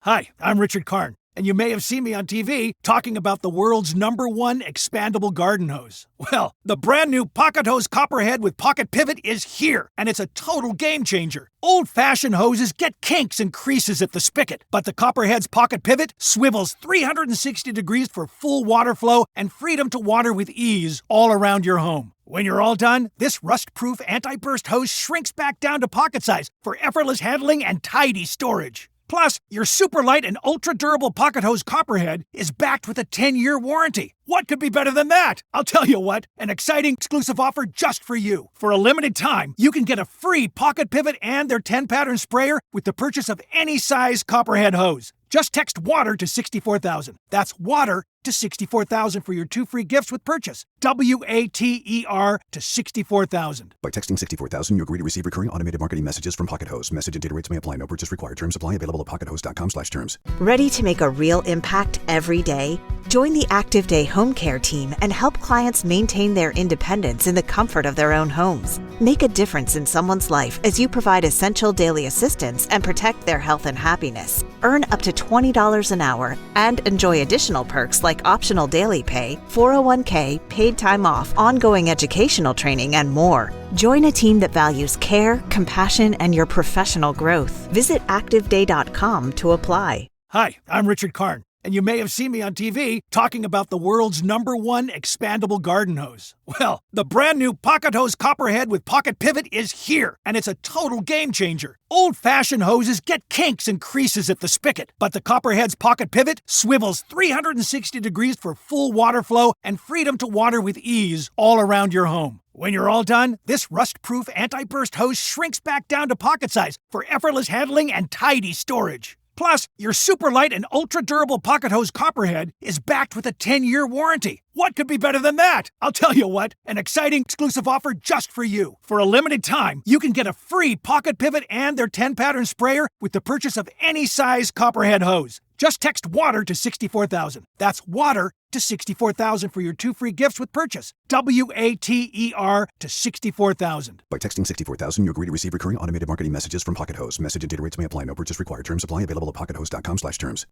Hi, I'm Richard Karn, and you may have seen me on TV talking about the world's #1 expandable garden hose. Well, the brand new Pocket Hose Copperhead with Pocket Pivot is here, and it's a total game changer. Old-fashioned hoses get kinks and creases at the spigot, but the Copperhead's Pocket Pivot swivels 360 degrees for full water flow and freedom to water with ease all around your home. When you're all done, this rust-proof anti-burst hose shrinks back down to pocket size for effortless handling and tidy storage. Plus, your super light and ultra-durable Pocket Hose Copperhead is backed with a 10-year warranty. What could be better than that? I'll tell you what, an exciting exclusive offer just for you. For a limited time, you can get a free Pocket Pivot and their 10-pattern sprayer with the purchase of any size Copperhead hose. Just text WATER to 64,000. That's WATER to 64,000 for your 2 free gifts with purchase. WATER to 64,000. By texting 64,000, you agree to receive recurring automated marketing messages from Pocket Hose. Message and data rates may apply. No purchase required. Terms apply. Available at pockethose.com/terms. Ready to make a real impact every day? Join the Active Day Home Care team and help clients maintain their independence in the comfort of their own homes. Make a difference in someone's life as you provide essential daily assistance and protect their health and happiness. Earn up to $20 an hour and enjoy additional perks like optional daily pay, 401k, paid time off, ongoing educational training, and more. Join a team that values care, compassion, and your professional growth. Visit ActiveDay.com to apply. Hi, I'm Richard Karn, and you may have seen me on TV talking about the world's #1 expandable garden hose. Well, the brand new Pocket Hose Copperhead with Pocket Pivot is here, and it's a total game changer. Old-fashioned hoses get kinks and creases at the spigot, but the Copperhead's Pocket Pivot swivels 360 degrees for full water flow and freedom to water with ease all around your home. When you're all done, this rust-proof anti-burst hose shrinks back down to pocket size for effortless handling and tidy storage. Plus, your super light and ultra-durable Pocket Hose Copperhead is backed with a 10-year warranty. What could be better than that? I'll tell you what, an exciting exclusive offer just for you. For a limited time, you can get a free Pocket Pivot and their 10-pattern sprayer with the purchase of any size Copperhead hose. Just text WATER to 64,000. That's WATER to 64,000 for your 2 free gifts with purchase. WATER to 64,000. By texting 64,000, you agree to receive recurring automated marketing messages from Pocket Hose. Message and data rates may apply. No purchase required. Terms apply. Available at pockethose.com/terms.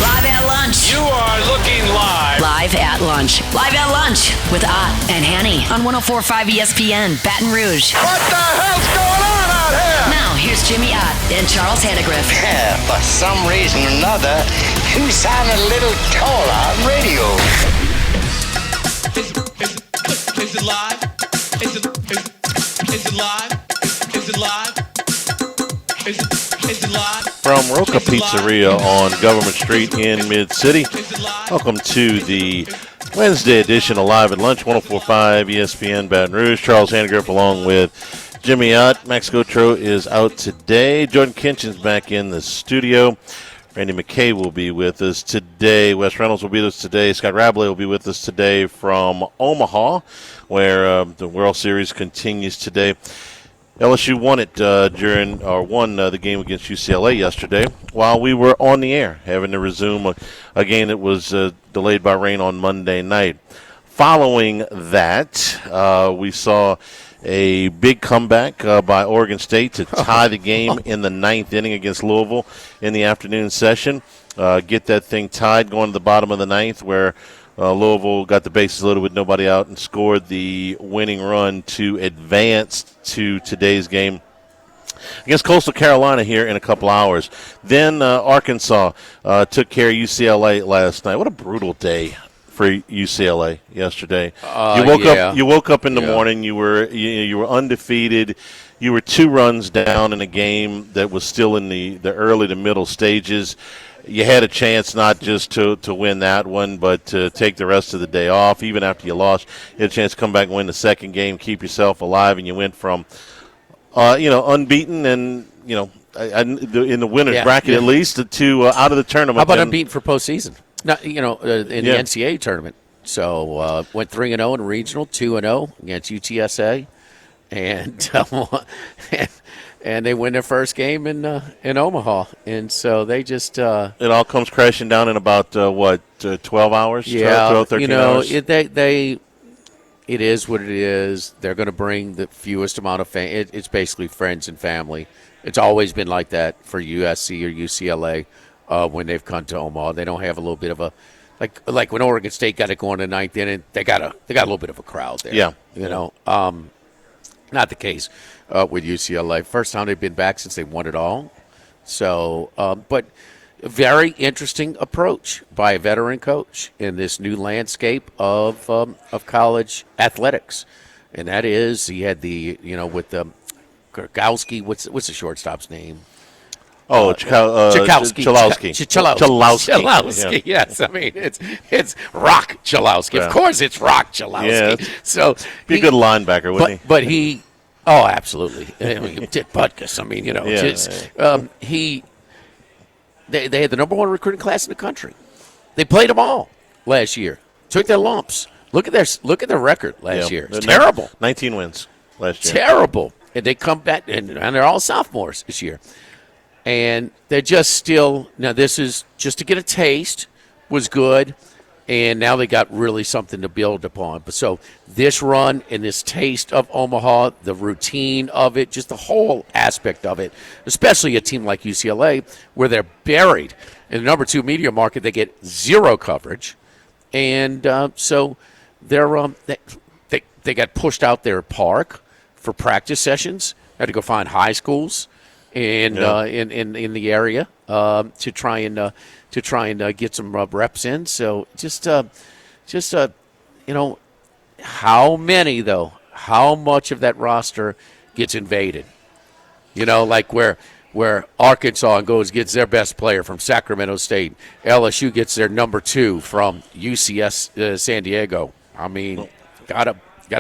Live at lunch. You are looking live. Live at lunch. Live at lunch with Ott and Hanny on 104.5 ESPN, Baton Rouge. What the hell's going on out here? Now, here's Jimmy Ott and Charles Hannegriff. Yeah, for some reason or another, you sound a little taller on radio. Is it live? Is it live? Is it live? Is it live? From Roca Pizzeria on Government Street in Mid-City. Welcome to the Wednesday edition of Live at Lunch, 104.5 ESPN Baton Rouge. Charles Hannegriff along with Jimmy Ott. Max Gotro is out today. Jordan Kinchin's back in the studio. Randy McKay will be with us today. Wes Reynolds will be with us today. Scott Rabley will be with us today from Omaha, where the World Series continues today. LSU won it won the game against UCLA yesterday while we were on the air, having to resume a game that was delayed by rain on Monday night. Following that, we saw a big comeback by Oregon State to tie the game in the 9th inning against Louisville in the afternoon session. Get that thing tied going to the bottom of the 9th, where Louisville got the bases loaded with nobody out and scored the winning run to advance to today's game against Coastal Carolina here in a couple hours. Then Arkansas took care of UCLA last night. What a brutal day for UCLA yesterday. You woke up in the morning. You were undefeated. You were 2 runs down in a game that was still in the early to middle stages. You had a chance not just to win that one, but to take the rest of the day off. Even after you lost, you had a chance to come back and win the second game, keep yourself alive, and you went from, unbeaten and, in the winner's bracket at least, to out of the tournament. How about unbeaten for postseason? Not, in the NCAA tournament. So went 3-0 in regional, 2-0 against UTSA, and they win their first game in Omaha, and so they just it all comes crashing down in about 12 hours? Yeah, 12, 13 hours? It is what it is. They're going to bring the fewest amount of it's basically friends and family. It's always been like that for USC or UCLA. when they've come to Omaha. They don't have a little bit of a like when Oregon State got it going in the ninth inning. They got a little bit of a crowd there. Yeah, Not the case with UCLA. First time they've been back since they won it all. So, but a very interesting approach by a veteran coach in this new landscape of college athletics, and that is he had with the Gurkowski. What's the shortstop's name? Chalowski. Chalowski. Yes, I mean it's Rock Chalowski. Yeah. Of course, it's Rock Chalowski. Yeah, so be a good linebacker, wouldn't he? But he, absolutely. I mean, Dick Butkus. I mean, They had the number one recruiting class in the country. They played them all last year. Took their lumps. Look at their record last year. It's terrible. 19 wins last year. Terrible. And they come back, and they're all sophomores this year. And they're just still – now this is just to get a taste was good, and now they got really something to build upon. But so this run and this taste of Omaha, the routine of it, just the whole aspect of it, especially a team like UCLA where they're buried in the number 2 media market, they get zero coverage. And so they're they got pushed out their park for practice sessions. Had to go find high schools in the area to try and get some reps in. So just how many though? How much of that roster gets invaded? Like where Arkansas gets their best player from Sacramento State, LSU gets their number 2 from UCS San Diego. I mean, gotta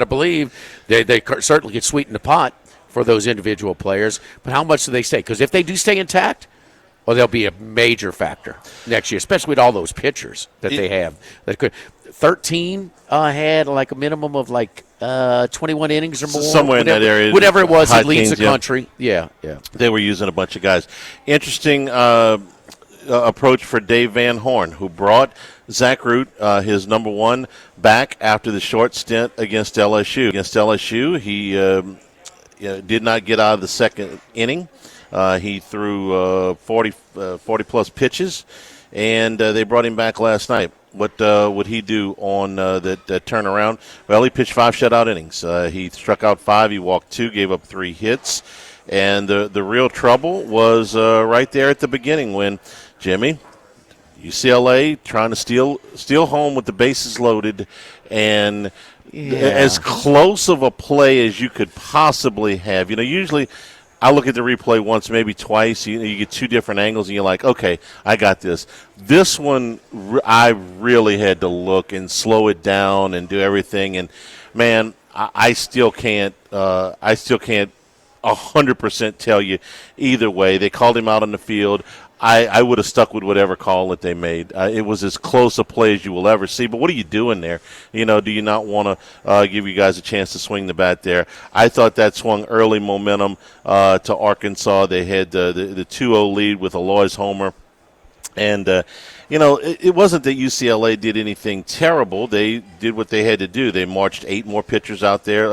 believe they certainly get sweeten the pot for those individual players, but how much do they stay? Because if they do stay intact, well, they'll be a major factor next year, especially with all those pitchers that they have. That could 13 had like a minimum of 21 innings or more, somewhere in that area, whatever it was. It leads teens, the country. Yeah. They were using a bunch of guys. Interesting approach for Dave Van Horn, who brought Zach Root, his number 1, back after the short stint against LSU. Against LSU, he did not get out of the second inning. He threw 40-plus pitches, and they brought him back last night. What would he do on that turnaround? Well, he pitched 5 shutout innings. He struck out 5, he walked 2, gave up 3 hits. And the real trouble was right there at the beginning when Jimmy, UCLA, trying to steal home with the bases loaded, and as close of a play as you could possibly have. Usually I look at the replay once, maybe twice. You get 2 different angles, and you're like, okay, I got this. This one, I really had to look and slow it down and do everything. And, man, I still can't 100% tell you either way. They called him out on the field. I would have stuck with whatever call that they made. It was as close a play as you will ever see. But what are you doing there? Do you not want to give you guys a chance to swing the bat there? I thought that swung early momentum to Arkansas. They had the 2-0 lead with Aloy's homer. And, it wasn't that UCLA did anything terrible. They did what they had to do. They marched 7 more pitchers out there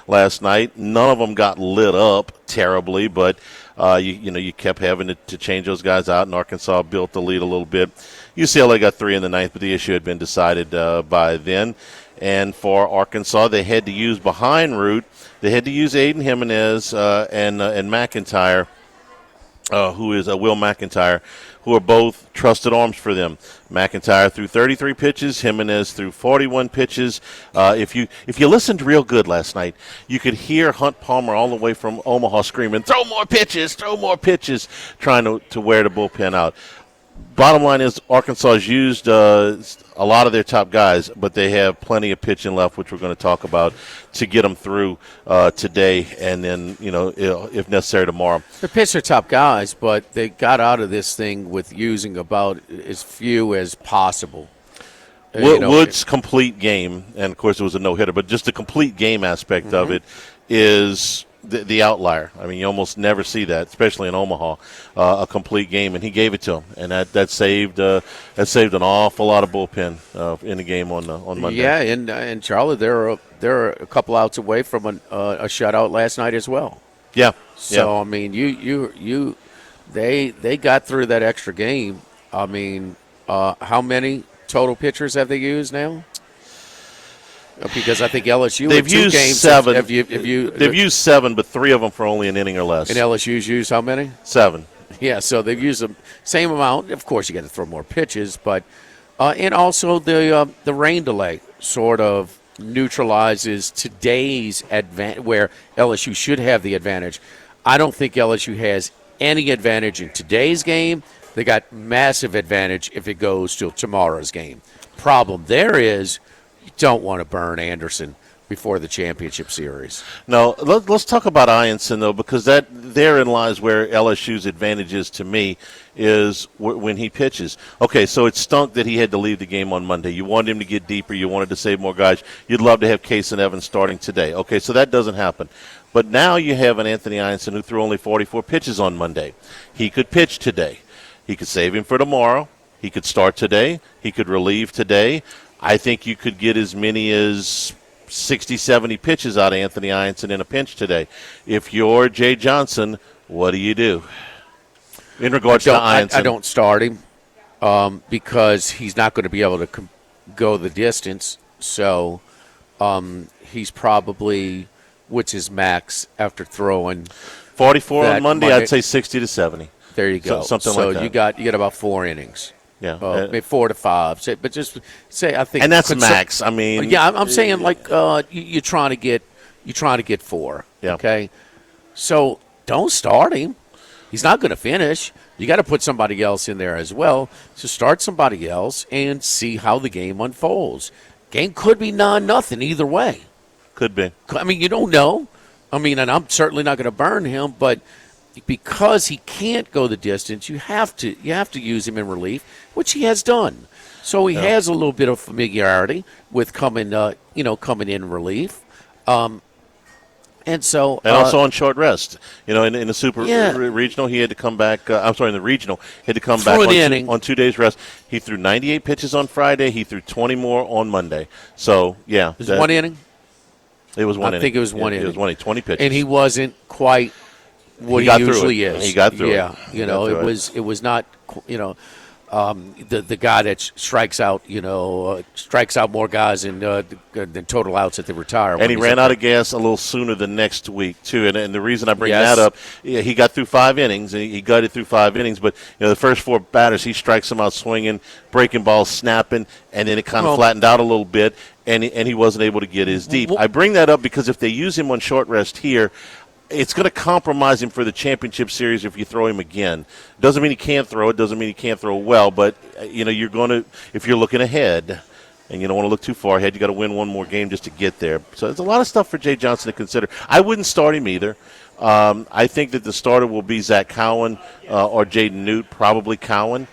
last night. None of them got lit up terribly, but you kept having to change those guys out, and Arkansas built the lead a little bit. UCLA got 3 in the ninth, but the issue had been decided by then. And for Arkansas, they had to use behind Root. They had to use Aiden Jimenez and McIntyre, who is Will McIntyre, who are both trusted arms for them. McIntyre threw 33 pitches, Jimenez threw 41 pitches. If you listened real good last night, you could hear Hunt Palmer all the way from Omaha screaming, throw more pitches, trying to wear the bullpen out. Bottom line is Arkansas has used a lot of their top guys, but they have plenty of pitching left, which we're going to talk about, to get them through today and then, if necessary, tomorrow. They pitched their top guys, but they got out of this thing with using about as few as possible. Wood's complete game, and, of course, it was a no-hitter, but just the complete game aspect of it is the outlier. I mean, you almost never see that, especially in Omaha, a complete game, and he gave it to him, and that saved an awful lot of bullpen in the game on Monday. Yeah, and Charlotte, they're a couple outs away from a shutout last night as well. Yeah. So I mean, you they got through that extra game. I mean, how many total pitchers have they used now? Because I think LSU they've used 7. They've used 7, but 3 of them for only an inning or less. And LSU's used how many? 7. Yeah, so they've used the same amount. Of course, you got to throw more pitches, but and also the rain delay sort of neutralizes today's advantage, where LSU should have the advantage. I don't think LSU has any advantage in today's game. They got massive advantage if it goes to tomorrow's game. Problem there is you don't want to burn Anderson before the championship series. No, let's talk about Ianson, though, because therein lies where LSU's advantage is to me, is when he pitches. Okay, so it stunk that he had to leave the game on Monday. You wanted him to get deeper. You wanted to save more guys. You'd love to have Case and Evans starting today. Okay, so that doesn't happen. But now you have an Anthony Ianson who threw only 44 pitches on Monday. He could pitch today. He could save him for tomorrow. He could start today. He could relieve today. I think you could get as many as 60, 70 pitches out of Anthony Ianson in a pinch today. If you're Jay Johnson, what do you do in regards to Ianson? I don't start him because he's not going to be able to go the distance. So he's probably, what's his max after throwing 44 on Monday? I'd say 60 to 70. There you go. Something like that. So you got about 4 innings. Yeah, maybe 4 to 5. But just say, I think, and that's max. I mean, yeah, I'm saying like you're trying to get 4. Yeah. Okay, so don't start him. He's not going to finish. You got to put somebody else in there as well. So start somebody else and see how the game unfolds. Game could be 9-0 either way. Could be. I mean, you don't know. I mean, and I'm certainly not going to burn him, but because he can't go the distance, you have to use him in relief, which he has done. So he has a little bit of familiarity with coming in relief, and also on short rest. In the super regional, he had to come back. In the regional, he had to come back on 2 days rest. He threw 98 pitches on Friday. He threw 20 more on Monday. So yeah, it was 1 inning. It was 1 inning. I think it was 1 inning. It was 1 inning, 20 pitches, and he wasn't quite what he usually is. He got through it. Yeah, it was not, the guy that strikes out more guys than total outs at the retire. And he ran out of gas a little sooner the next week too. And the reason I bring that up, he got through 5 innings. And he gutted through 5 innings, but the first 4 batters he strikes them out swinging, breaking balls, snapping, and then it kind of flattened out a little bit, and he wasn't able to get his deep. I bring that up because if they use him on short rest here, it's going to compromise him for the championship series if you throw him again. Doesn't mean he can't throw it. Doesn't mean he can't throw well. But, you're going to – if you're looking ahead and you don't want to look too far ahead, you got to win one more game just to get there. So there's a lot of stuff for Jay Johnson to consider. I wouldn't start him either. I think that the starter will be Zach Cowan or Jaden Newt, probably Cowan.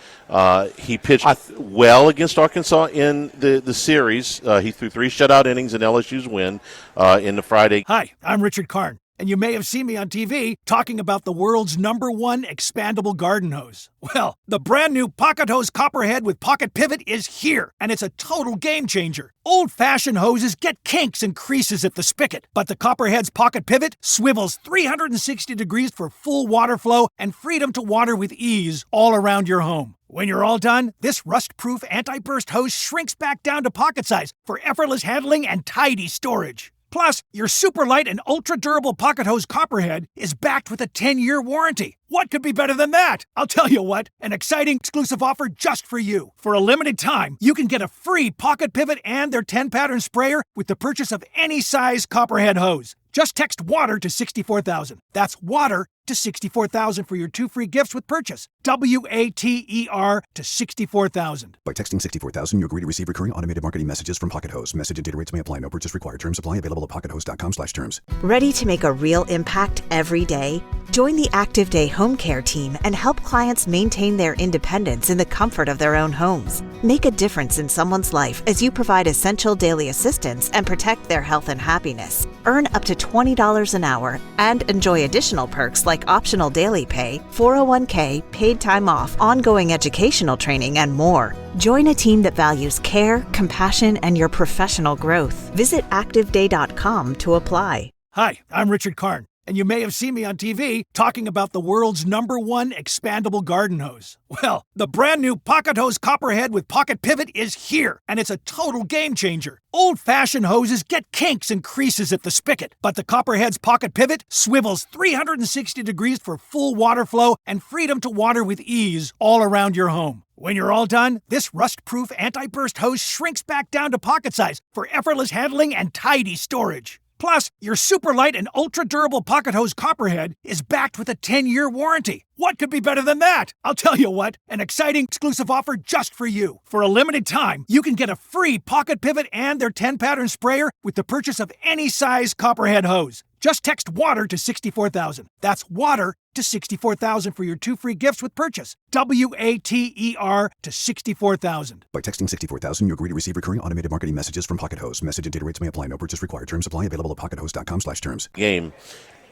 He pitched well against Arkansas in the series. He threw 3 shutout innings in LSU's win in the Friday. Hi, I'm Richard Karn. And you may have seen me on TV talking about the world's #1 expandable garden hose. Well, the brand new Pocket Hose Copperhead with Pocket Pivot is here, and it's a total game changer. Old-fashioned hoses get kinks and creases at the spigot, but the Copperhead's Pocket Pivot swivels 360 degrees for full water flow and freedom to water with ease all around your home. When you're all done, this rust-proof anti-burst hose shrinks back down to pocket size for effortless handling and tidy storage. Plus, your super light and ultra-durable Pocket Hose Copperhead is backed with a 10-year warranty. What could be better than that? I'll tell you what, an exciting exclusive offer just for you. For a limited time, you can get a free Pocket Pivot and their 10-pattern sprayer with the purchase of any size Copperhead hose. Just text WATER to 64,000. That's WATER to 64,000 for your 2 free gifts with purchase. WATER to 64,000. By texting 64,000, you agree to receive recurring automated marketing messages from Pocket Hose. Message and data rates may apply. No purchase required. Terms apply. Available at pockethose.com/terms. Ready to make a real impact every day? Join the Active Day Home Care team and help clients maintain their independence in the comfort of their own homes. Make a difference in someone's life as you provide essential daily assistance and protect their health and happiness. Earn up to $20 an hour and enjoy additional perks like optional daily pay, 401k, paid time off, ongoing educational training, and more. Join a team that values care, compassion, and your professional growth. Visit ActiveDay.com to apply. Hi, I'm Richard Karn. and you may have seen me on TV talking about the world's #1 expandable garden hose. Well, the brand new Pocket Hose Copperhead with Pocket Pivot is here, and it's a total game changer. Old-fashioned hoses get kinks and creases at the spigot, but the Copperhead's Pocket Pivot swivels 360 degrees for full water flow and freedom to water with ease all around your home. When you're all done, this rust-proof anti-burst hose shrinks back down to pocket size for effortless handling and tidy storage. Plus, your super light and ultra-durable Pocket Hose Copperhead is backed with a 10-year warranty. What could be better than that? I'll tell you what, an exciting exclusive offer just for you. For a limited time, you can get a free Pocket Pivot and their 10-pattern sprayer with the purchase of any size Copperhead hose. Just text WATER to 64,000. That's WATER to 64,000 for your 2 free gifts with purchase. WATER to 64,000. By texting 64,000, you agree to receive recurring automated marketing messages from Pocket Hose. Message and data rates may apply. No purchase required. Terms apply. Available at pockethose.com/terms. Game.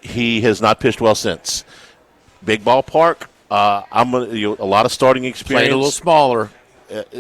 He has not pitched well since. Big ballpark. A lot of starting experience. Playing a little smaller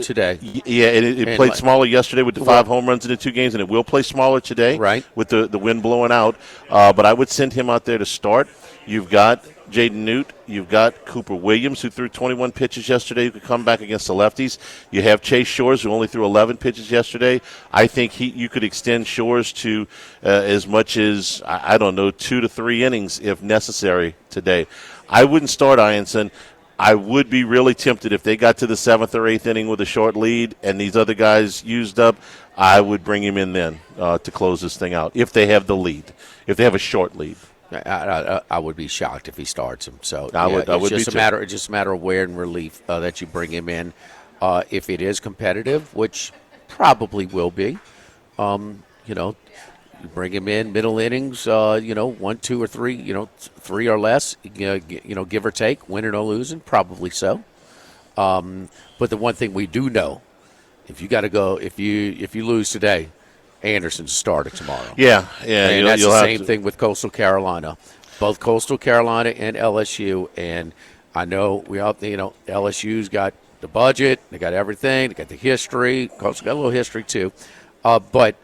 today. Yeah, it played smaller yesterday with the 5 home runs in the 2 games, and it will play smaller today, right, with the wind blowing out. But I would send him out there to start. You've got Jaden Newt. You've got Cooper Williams, who threw 21 pitches yesterday, who could come back against the lefties. You have Chase Shores, who only threw 11 pitches yesterday. I think you could extend Shores to as much as, 2 to 3 innings if necessary today. I wouldn't start Ianson. I would be really tempted if they got to the 7th or 8th inning with a short lead and these other guys used up. I would bring him in then to close this thing out if they have the lead, if they have a short lead. I would be shocked if he starts him. So It's just a matter of wear and relief that you bring him in. If it is competitive, which probably will be, you bring him in middle innings, 1, 2, or 3, 3 or less, give or take, winning or losing, probably so. But the one thing we do know, if you lose today, Anderson's starting tomorrow. Yeah. And that's the same thing with Coastal Carolina. Both Coastal Carolina and LSU, and I know LSU's got the budget, they got everything, they got the history. Coastal got a little history too, but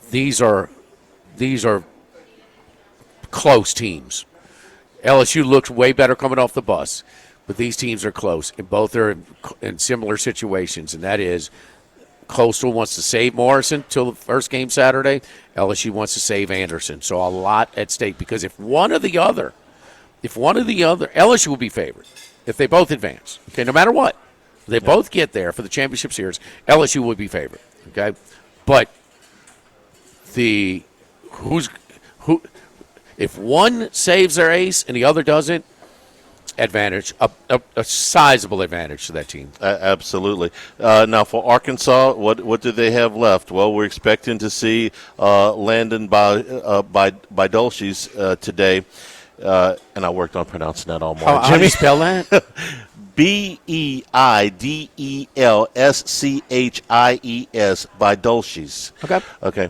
these are close teams. LSU looks way better coming off the bus, but these teams are close, and both are in similar situations, and that is Coastal wants to save Morrison till the first game Saturday. LSU wants to save Anderson. So a lot at stake, because if one or the other, LSU will be favored if they both advance. Okay, no matter what, if they both get there for the championship series, LSU will be favored. Okay, but if one saves their ace and the other doesn't, advantage, a sizable advantage to that team. Absolutely. Now for Arkansas, what do they have left? Well, we're expecting to see Landon Bydolshis today, and I worked on pronouncing that all morning. How do you spell that? Beidelschis, Bydolshis. Okay.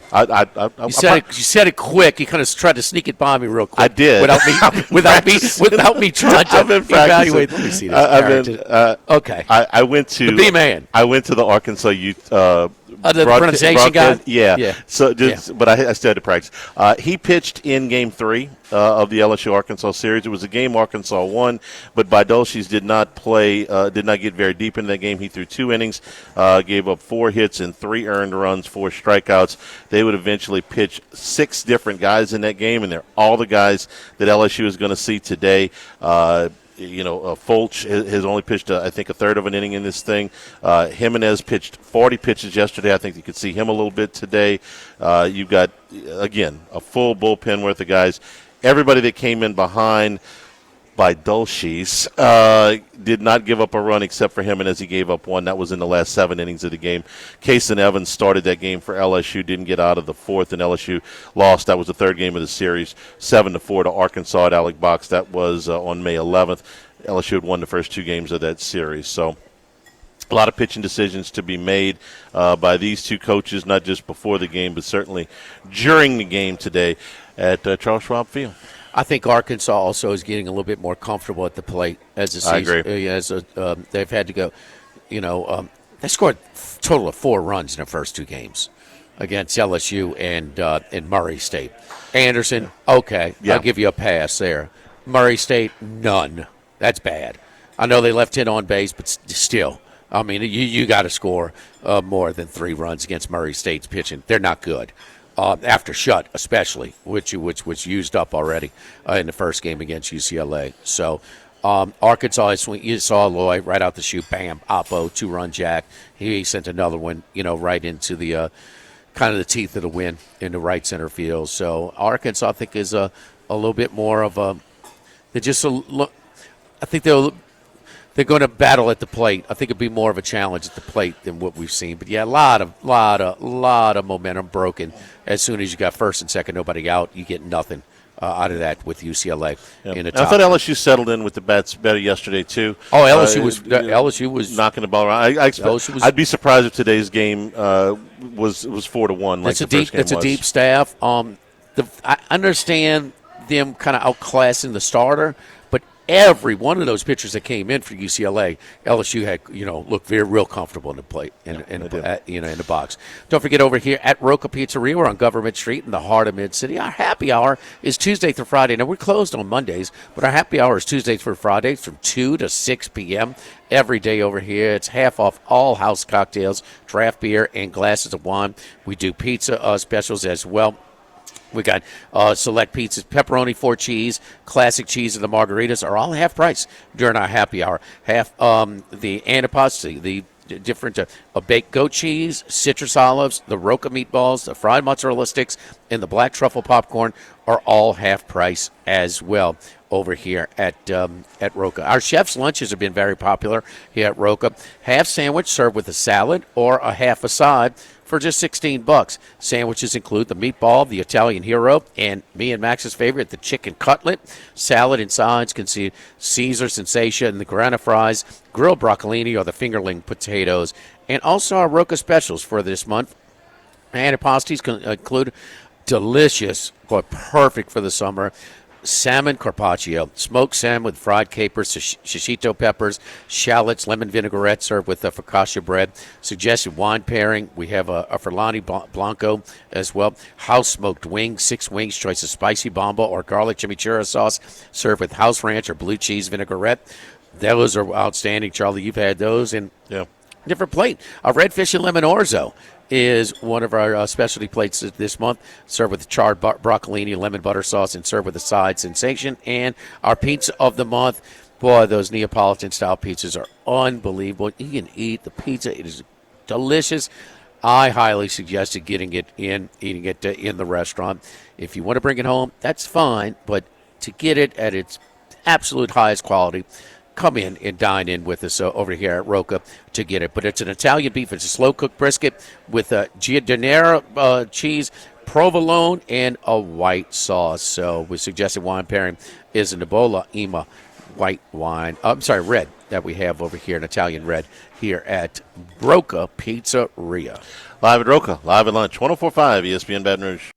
You said it quick. You kind of tried to sneak it by me real quick. I did without me trying to evaluate. Let me see this. Okay. I went to the B-man. I went to the Arkansas Youth. The pronunciation guy? Yeah. So, but I still had to practice. He pitched in Game 3 of the LSU-Arkansas series. It was a game Arkansas won, but Bydolshis did not get very deep in that game. He threw 2 innings, gave up 4 hits and 3 earned runs, 4 strikeouts. They would eventually pitch 6 different guys in that game, and they're all the guys that LSU is going to see today. Fulch has only pitched, I think, a third of an inning in this thing. Jimenez pitched 40 pitches yesterday. I think you could see him a little bit today. You've got, again, a full bullpen worth of guys. Everybody that came in behind Bydolshis did not give up a run except for Jimenez. He gave up 1. That was in the last 7 innings of the game. Kason Evans started that game for LSU, didn't get out of the 4th, and LSU lost. That was the 3rd game of the series, 7-4 to Arkansas at Alec Box. That was on May 11th. LSU had won the first 2 games of that series. So a lot of pitching decisions to be made by these 2 coaches, not just before the game, but certainly during the game today at Charles Schwab Field. I think Arkansas also is getting a little bit more comfortable at the plate as the season. I agree. They've had to go, they scored a total of 4 runs in the first 2 games. against LSU and Murray State. Anderson, okay, Yeah. I'll give you a pass there. Murray State, none. That's bad. I know they left 10 on base, but still. I mean, you got to score more than 3 runs against Murray State's pitching. They're not good. After shut, especially, which was used up already in the first game against UCLA. So Arkansas, you saw Loy right out the chute, bam, Oppo, 2-run jack. He sent another one, right into the kind of the teeth of the wind in the right center field. So Arkansas, I think, is a little bit more of a. They're just I think they're going to battle at the plate. I think it'd be more of a challenge at the plate than what we've seen. But yeah, a lot of momentum broken as soon as you got first and second, nobody out. You get nothing out of that with UCLA in the top. I thought LSU settled in with the bats better yesterday too. Oh, LSU was knocking the ball around. I'd be surprised if today's game was 4-1. It's a deep staff. I understand them kind of outclassing the starter, but every one of those pitchers that came in for UCLA, LSU had looked real comfortable in the plate in the box. Don't forget, over here at Roca Pizzeria, we're on Government Street in the heart of Mid City. Our happy hour is Tuesday through Friday. Now we're closed on Mondays, but our happy hour is Tuesday through Fridays from 2 to 6 p.m. every day over here. It's half off all house cocktails, draft beer, and glasses of wine. We do pizza specials as well. We got select pizzas, pepperoni, 4 cheese, classic cheese, and the margaritas are all half price during our happy hour. Half the antipasto, the different baked goat cheese, citrus olives, the Roca meatballs, the fried mozzarella sticks, and the black truffle popcorn are all half price as well over here at Roca. Our chef's lunches have been very popular here at Roca. Half sandwich served with a salad or a half a side for just $16. Sandwiches include the meatball, the Italian hero, and me and Max's favorite, the chicken cutlet. Salad and sides can see Caesar Sensation, the grana fries, grilled broccolini, or the fingerling potatoes. And also our Roca specials for this month. Antipasties can include delicious, but perfect for the summer, salmon carpaccio, smoked salmon with fried capers, shishito peppers, shallots, lemon vinaigrette served with focaccia bread. Suggested wine pairing, we have a Ferlani Blanco as well. House smoked wings, 6 wings, choice of spicy bomba or garlic chimichurri sauce served with house ranch or blue cheese vinaigrette. Those are outstanding, Charlie. You've had those. And different plate. A redfish and lemon orzo is one of our specialty plates this month, served with charred broccolini, lemon butter sauce, and served with a side sensation. And our pizza of the month, boy, those Neapolitan-style pizzas are unbelievable. You can eat the pizza. It is delicious. I highly suggest eating it in the restaurant. If you want to bring it home, that's fine, but to get it at its absolute highest quality, come in and dine in with us over here at Roca to get it. But it's an Italian beef. It's a slow-cooked brisket with giardiniera cheese, provolone, and a white sauce. So we suggested wine pairing is a Nibola Ema white wine. Red that we have over here, an Italian red here at Roca Pizzeria. Live at Roca, live at lunch, 104.5 ESPN Baton Rouge.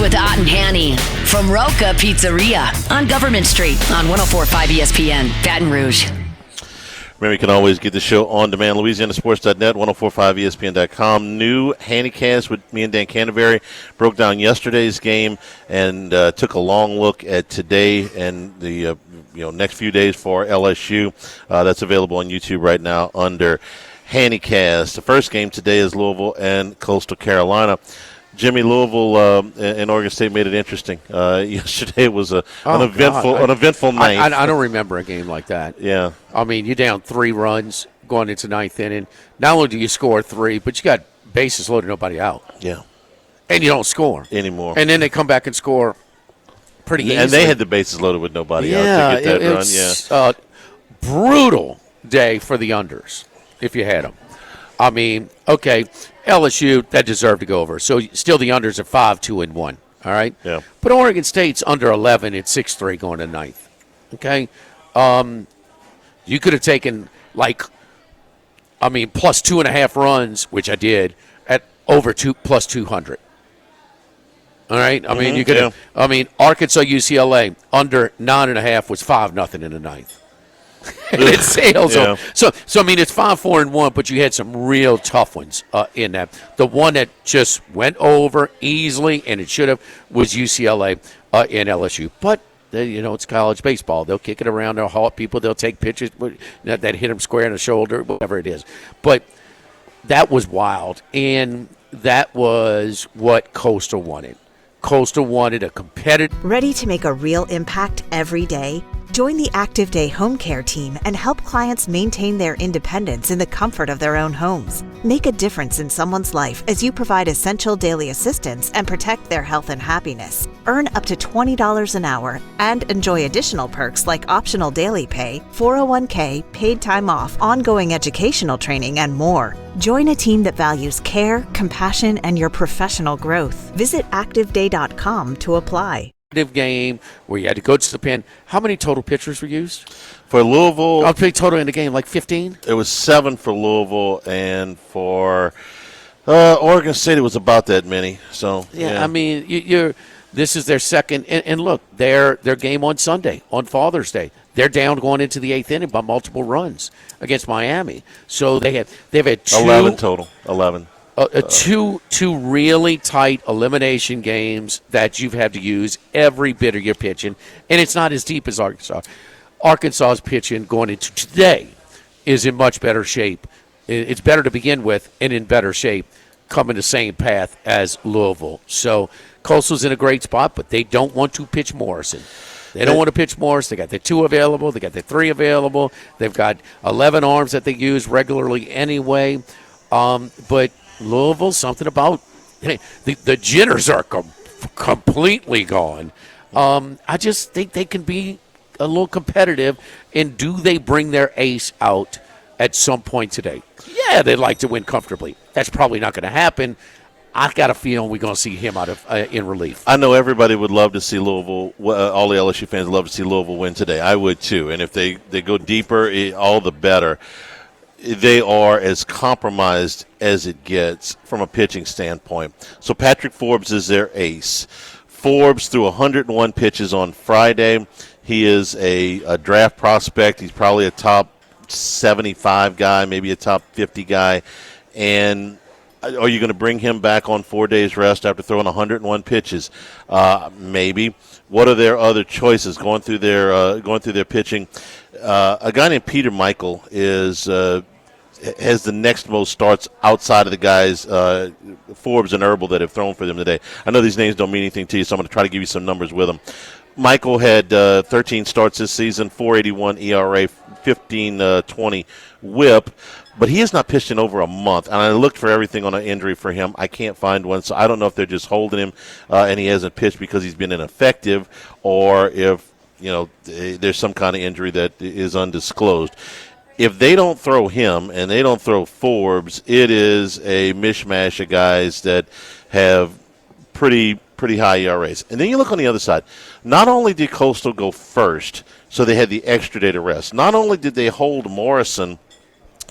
With Ott and Hanny from Roca Pizzeria on Government Street on 104.5 ESPN, Baton Rouge. Remember, you can always get the show on demand, LouisianaSports.net, 104.5ESPN.com. New Handycast with me and Dan Canterbury. Broke down yesterday's game and took a long look at today and the next few days for LSU. That's available on YouTube right now under Handycast. The first game today is Louisville and Coastal Carolina. Jimmy, Louisville and Oregon State made it interesting. Yesterday was an eventful night. I don't remember a game like that. Yeah. I mean, you're down 3 runs going into 9th inning. Not only do you score 3, but you got bases loaded, nobody out. Yeah. And you don't score. Anymore. And then they come back and score pretty easily. And they had the bases loaded with nobody out to get that run. Yeah. Brutal day for the unders, if you had them. I mean, okay, LSU, that deserved to go over. So still the unders are 5-2-1, all right? Yeah. But Oregon State's under 11 at 6-3 going to 9th, okay? You could have taken, plus 2.5 runs, which I did, at over plus 200. All right. I mean, you could. Yeah. I mean, Arkansas UCLA under 9.5 was 5-0 in the ninth. And it sails on. So I mean, it's 5-4-1, but you had some real tough ones in that. The one that just went over easily, and it should have, was UCLA and LSU. But it's college baseball. They'll kick it around. They'll halt people. They'll take pitches that hit them square in the shoulder, whatever it is. But that was wild, and that was what Coastal wanted. Coastal wanted a competitive. Ready to make a real impact every day? Join the Active Day Home Care team and help clients maintain their independence in the comfort of their own homes. Make a difference in someone's life as you provide essential daily assistance and protect their health and happiness. Earn up to $20 an hour and enjoy additional perks like optional daily pay, 401k, paid time off, ongoing educational training, and more. Join a team that values care, compassion, and your professional growth. Visit ActiveDay.com to apply. Game where you had to go to the pen. How many total pitchers were used for Louisville? I'll play total in the game, like 15. It was 7 for Louisville, and for Oregon State it was about that many. So I mean, this is their second. And look, their game on Sunday, on Father's Day, they're down going into the 8th inning by multiple runs against Miami. So they've had 11 total. 11. Two really tight elimination games that you've had to use every bit of your pitching, and it's not as deep as Arkansas. Arkansas's pitching going into today is in much better shape. It's better to begin with and in better shape, coming the same path as Louisville. So Coastal's in a great spot, but they don't want to pitch Morrison. They don't want to pitch Morris. They got the 2 available. They got the 3 available. They've got 11 arms that they use regularly anyway. But Louisville, something about the jitters are completely gone. I just think they can be a little competitive. And do they bring their ace out at some point today? Yeah, they'd like to win comfortably. That's probably not going to happen. I got a feeling we're going to see him out of in relief. I know everybody would love to see Louisville. All the LSU fans would love to see Louisville win today. I would too. And if they go deeper, all the better. They are as compromised as it gets from a pitching standpoint. So Patrick Forbes is their ace. Forbes threw 101 pitches on Friday. He is a draft prospect. He's probably a top 75 guy, maybe a top 50 guy. And are you going to bring him back on 4 days rest after throwing 101 pitches? Maybe. What are their other choices going through their pitching? A guy named Peter Michael has the next most starts outside of the guys Forbes and Herbal that have thrown for them today. I know these names don't mean anything to you, so I'm going to try to give you some numbers with them. Michael had 13 starts this season, 4.81 ERA, 15.20 WHIP, but he has not pitched in over a month. And I looked for everything on an injury for him. I can't find one, so I don't know if they're just holding him and he hasn't pitched because he's been ineffective, or if there's some kind of injury that is undisclosed. If they don't throw him and they don't throw Forbes, it is a mishmash of guys that have pretty high ERAs. And then you look on the other side. Not only did Coastal go first, so they had the extra day to rest. Not only did they hold Morrison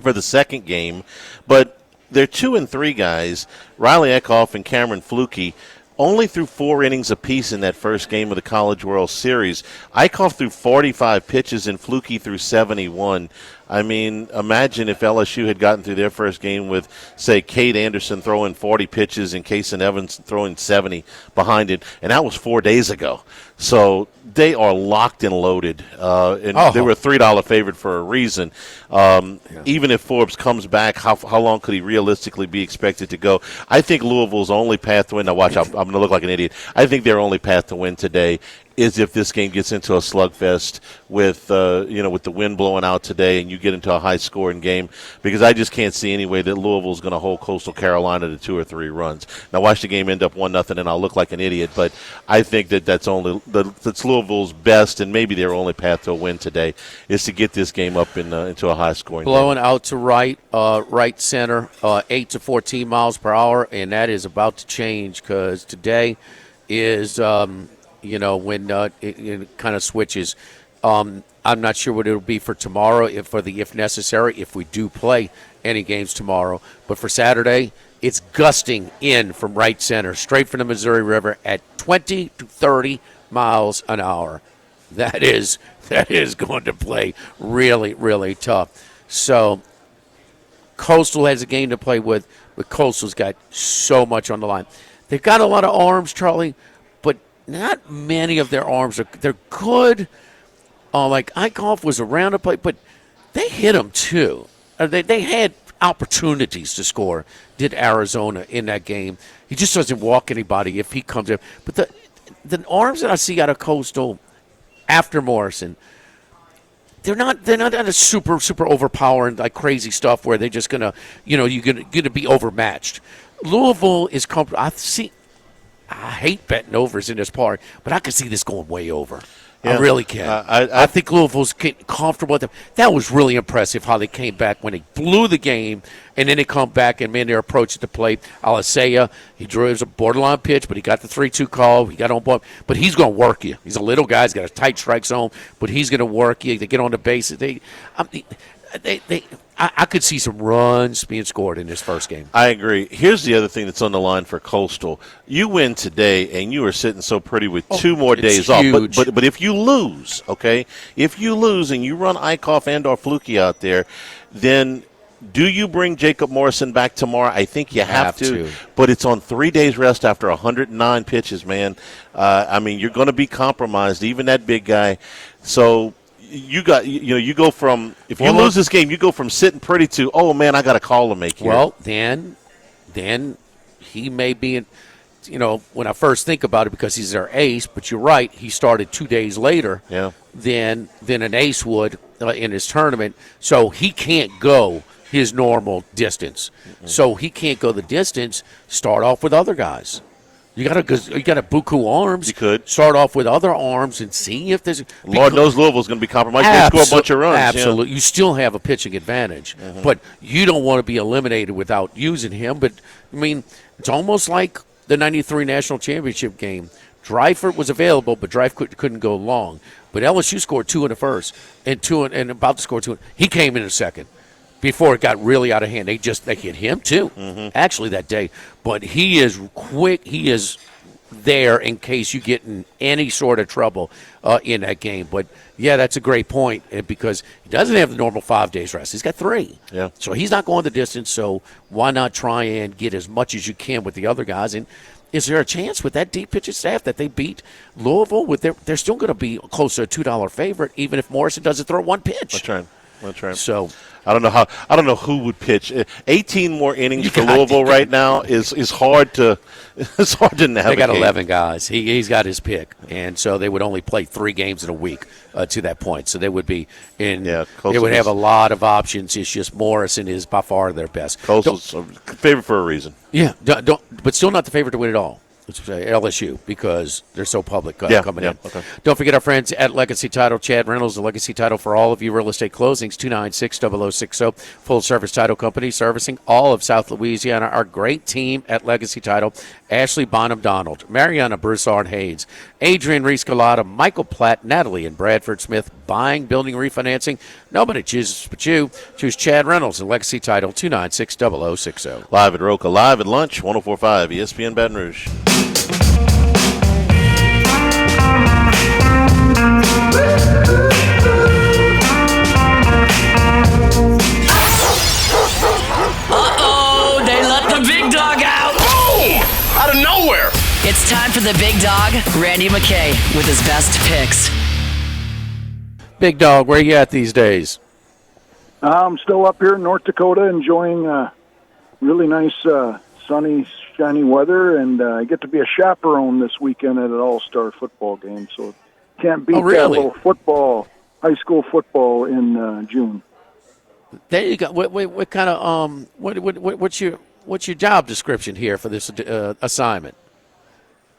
for the second game, but their 2 and 3 guys, Riley Eckhoff and Cameron Fluke, only threw 4 innings apiece in that first game of the College World Series. Eckhoff threw 45 pitches and Fluke threw 71. I mean, imagine if LSU had gotten through their first game with, say, Cade Anderson throwing 40 pitches and Kason Evans throwing 70 behind it, and that was 4 days ago. So they are locked and loaded, and they were a $3 favorite for a reason. Even if Forbes comes back, how long could he realistically be expected to go? I think Louisville's only path to win. Now, watch, I'm going to look like an idiot. I think their only path to win today is if this game gets into a slugfest with with the wind blowing out today, and you get into a high-scoring game, because I just can't see any way that Louisville's going to hold Coastal Carolina to 2 or 3 runs. Now, watch the game end up 1-0, and I'll look like an idiot, but I think that's Louisville's best and maybe their only path to a win today is to get this game up into a high-scoring blowing game. Out to right center, 8 to 14 miles per hour, and that is about to change because today is when it kind of switches. I'm not sure what it'll be for tomorrow, if necessary, if we do play any games tomorrow. But for Saturday, It's gusting in from right center, straight from the Missouri River at 20 to 30 miles an hour. That is going to play really, really tough. So Coastal has a game to play with, but Coastal's got so much on the line. They've got a lot of arms, Charlie, but not many of their arms they're good. Like Eichhoff was around to play, but they hit them too. They had opportunities to score, did Arizona in that game. He just doesn't walk anybody if he comes in. But the arms that I see out of Coastal after Morrison, they're not a super overpowering like crazy stuff where they're just gonna you're gonna be overmatched. Louisville is comfortable. I hate betting overs in this part, but I can see this going way over. Yeah. I really can. I think Louisville's getting comfortable with them. That was really impressive how they came back when they blew the game, and then they come back and, man, their approach at the plate. Alisea, he drew it was a borderline pitch, but he got the 3-2 call. He got on board. But he's going to work you. He's a little guy. He's got a tight strike zone, but he's going to work you. They get on the bases. I could see some runs being scored in this first game. I agree. Here's the other thing that's on the line for Coastal. You win today, and you are sitting so pretty with 2 more days huge. off. But if you lose, okay, if you lose and you run Eichhoff and or Flukie out there, then do you bring Jacob Morrison back tomorrow? I think you have to. But it's on 3 days rest after 109 pitches, man. You're going to be compromised, even that big guy. So you go from, if you lose this game, you go from sitting pretty to, oh man, I got a call to make here. Well, then he may be when I first think about it, because he's their ace, but you're right, he started 2 days later than an ace would in his tournament, so he can't go his normal distance. Mm-hmm. So he can't go the distance, start off with other guys. You got a buku arms. You could start off with other arms and see if there's. Lord knows Louisville's going to be compromised. They score a bunch of runs. Absolutely, you still have a pitching advantage, but you don't want to be eliminated without using him. But I mean, it's almost like the '93 national championship game. Dryford was available, but Dryford couldn't go long. But LSU scored 2 in the first and about to score 2. He came in the second. Before it got really out of hand, they hit him too, actually, that day. But he is quick. He is there in case you get in any sort of trouble in that game. But, yeah, that's a great point because he doesn't have the normal 5 days rest. He's got 3. Yeah. So he's not going the distance, so why not try and get as much as you can with the other guys? And is there a chance with that deep pitching staff that they beat Louisville? They're still going to be close to a $2 favorite, even if Morrison doesn't throw one pitch. That's right. So I don't know who would pitch. 18 more innings for Louisville right now is hard to navigate. They got 11 guys. He's got his pick, and so they would only play 3 games in a week to that point. So they would be in. Yeah, they would have a lot of options. It's just Morrison is by far their best. Coastal's a favorite for a reason. Yeah, but still not the favorite to win it all. LSU, because they're so public coming in. Okay. Don't forget our friends at Legacy Title. Chad Reynolds, the Legacy Title for all of you real estate closings, 296-0060. Full-service title company servicing all of South Louisiana. Our great team at Legacy Title, Ashley Bonham-Donald, Mariana Broussard-Hayes, Adrian Reese-Galata, Michael Platt, Natalie and Bradford Smith, buying, building, refinancing. Nobody chooses but you. Choose Chad Reynolds and Legacy Title, 296-0060. Live at Roca, live at lunch, 104.5 ESPN Baton Rouge. Uh-oh, they let the big dog out. Boom! Out of nowhere. It's time for the big dog, Randy McKay, with his best picks. Big dog, where you at these days? I'm still up here in North Dakota enjoying really nice sunny, shiny weather, and I get to be a chaperone this weekend at an all-star football game, so can't beat that little football, high school football in June. There you go. What kind of what's your job description here for this assignment?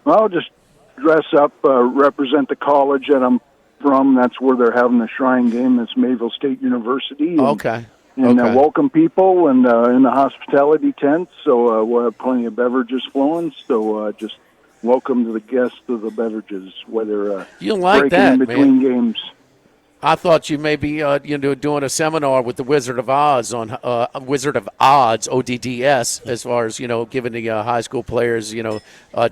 Well, just dress up, represent the college that I'm from. That's where they're having the Shrine game. That's Mayville State University. And, okay. And welcome people and in the hospitality tent. So we'll have plenty of beverages flowing. So just welcome to the guests of the beverages, whether you like breaking that, in between man. games. I thought you may be doing a seminar with the Wizard of Oz on Wizard of Odds, ODDS, as far as giving the high school players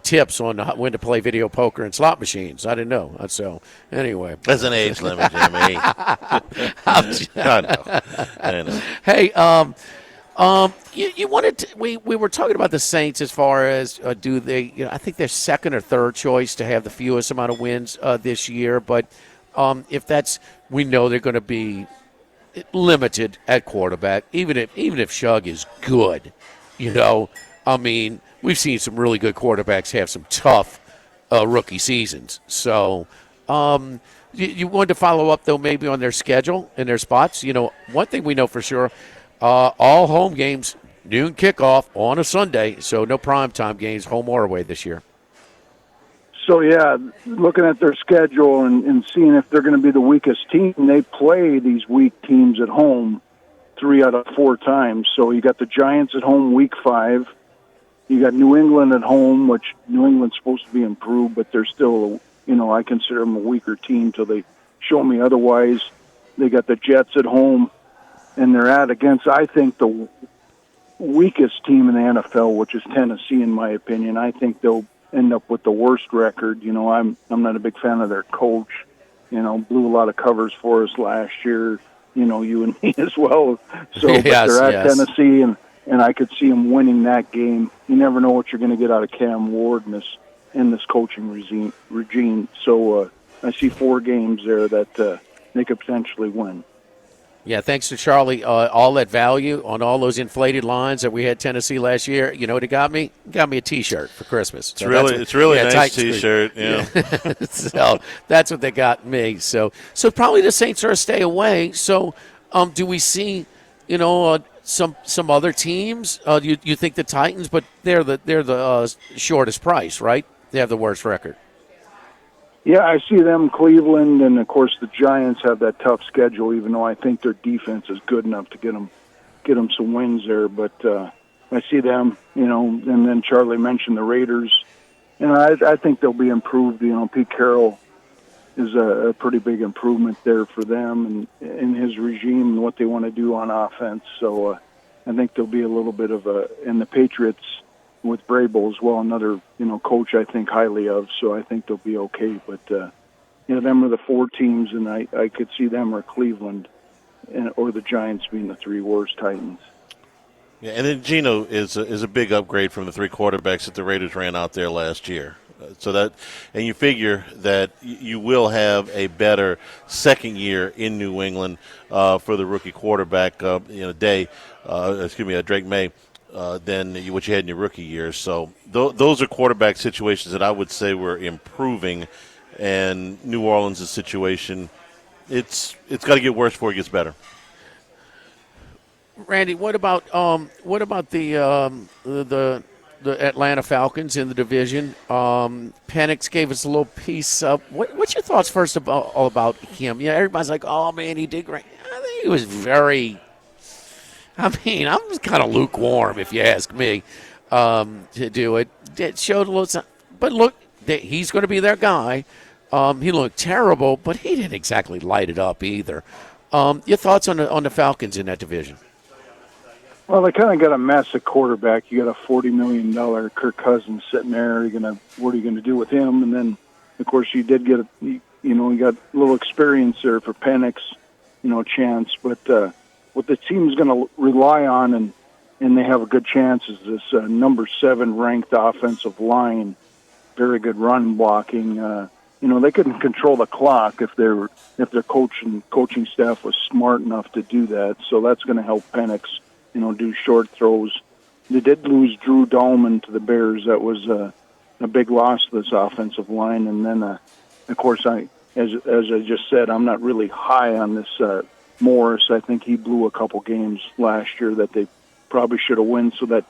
tips on when to play video poker and slot machines. I didn't know. So anyway, there's an age limit, Jimmy. I know. Hey, you wanted to, we were talking about the Saints as far as do they? I think they're second or third choice to have the fewest amount of wins this year, but. If that's, we know they're going to be limited at quarterback, even if Shug is good, I mean, we've seen some really good quarterbacks have some tough rookie seasons. So you wanted to follow up, though, maybe on their schedule and their spots. One thing we know for sure, all home games, noon kickoff on a Sunday, so no primetime games, home or away this year. So, yeah, looking at their schedule and seeing if they're going to be the weakest team, they play these weak teams at home 3 out of 4 times. So you got the Giants at home week 5. You got New England at home, which New England's supposed to be improved, but they're still, I consider them a weaker team till they show me otherwise. They got the Jets at home, and they're against, I think, the weakest team in the NFL, which is Tennessee, in my opinion. I think they'll end up with the worst record. I'm not a big fan of their coach. Blew a lot of covers for us last year. You and me as well. So but they're at Tennessee, and I could see them winning that game. You never know what you're going to get out of Cam Ward in this coaching regime. So I see 4 games there that they could potentially win. Yeah, thanks to Charlie, all that value on all those inflated lines that we had Tennessee last year. You know what it got me? It got me a T-shirt for Christmas. So it's really a nice T-shirt. Yeah. So that's what they got me. So probably the Saints are a stay away. So do we see, some other teams? You think the Titans, but they're the shortest price, right? They have the worst record. Yeah, I see them, Cleveland, and, of course, the Giants have that tough schedule, even though I think their defense is good enough to get them some wins there. But I see them, and then Charlie mentioned the Raiders. And I think they'll be improved. Pete Carroll is a pretty big improvement there for them and in his regime and what they want to do on offense. So I think there'll be a little bit of and the Patriots with Vrabel as well, another, coach I think highly of, so I think they'll be okay. But, them are the 4 teams, and I could see them or Cleveland or the Giants being the 3 worst Titans. Yeah, and then Geno is a big upgrade from the 3 quarterbacks that the Raiders ran out there last year. And you figure that you will have a better second year in New England for the rookie quarterback, Drake May. Than what you had in your rookie year. So those are quarterback situations that I would say were improving. And New Orleans' situation, it's got to get worse before it gets better. Randy, what about the Atlanta Falcons in the division? Penix gave us a little piece up. What's your thoughts first about him? Everybody's like, oh man, he did great. I think he was very. I'm kind of lukewarm, if you ask me, to do it. It showed a little, but look, he's going to be their guy. He looked terrible, but he didn't exactly light it up either. Your thoughts on the Falcons in that division? Well, they kind of got a mess at quarterback. You got a $40 million Kirk Cousins sitting there. What are you going to do with him? And then, of course, you did get you got a little experience there for Penix, chance, but. What the team's going to rely on, and they have a good chance, is this number 7 ranked offensive line. Very good run blocking. They couldn't control the clock if their coaching staff was smart enough to do that. So that's going to help Penix, do short throws. They did lose Drew Dahlman to the Bears. That was a big loss to this offensive line. And then, of course, as I just said, I'm not really high on this. Morris, I think he blew a couple games last year that they probably should have won. So that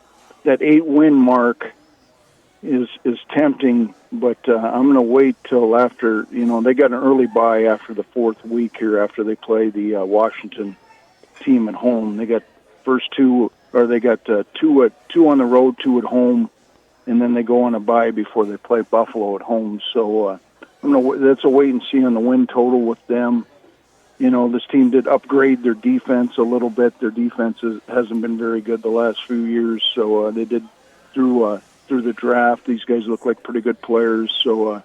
8-win mark is tempting, but I'm going to wait till after, they got an early bye after the 4th week here after they play the Washington team at home. They got two on the road, 2 at home, and then they go on a bye before they play Buffalo at home. So that's a wait and see on the win total with them. this team did upgrade their defense a little bit. Their defense hasn't been very good the last few years, so they did through the draft. These guys look like pretty good players, so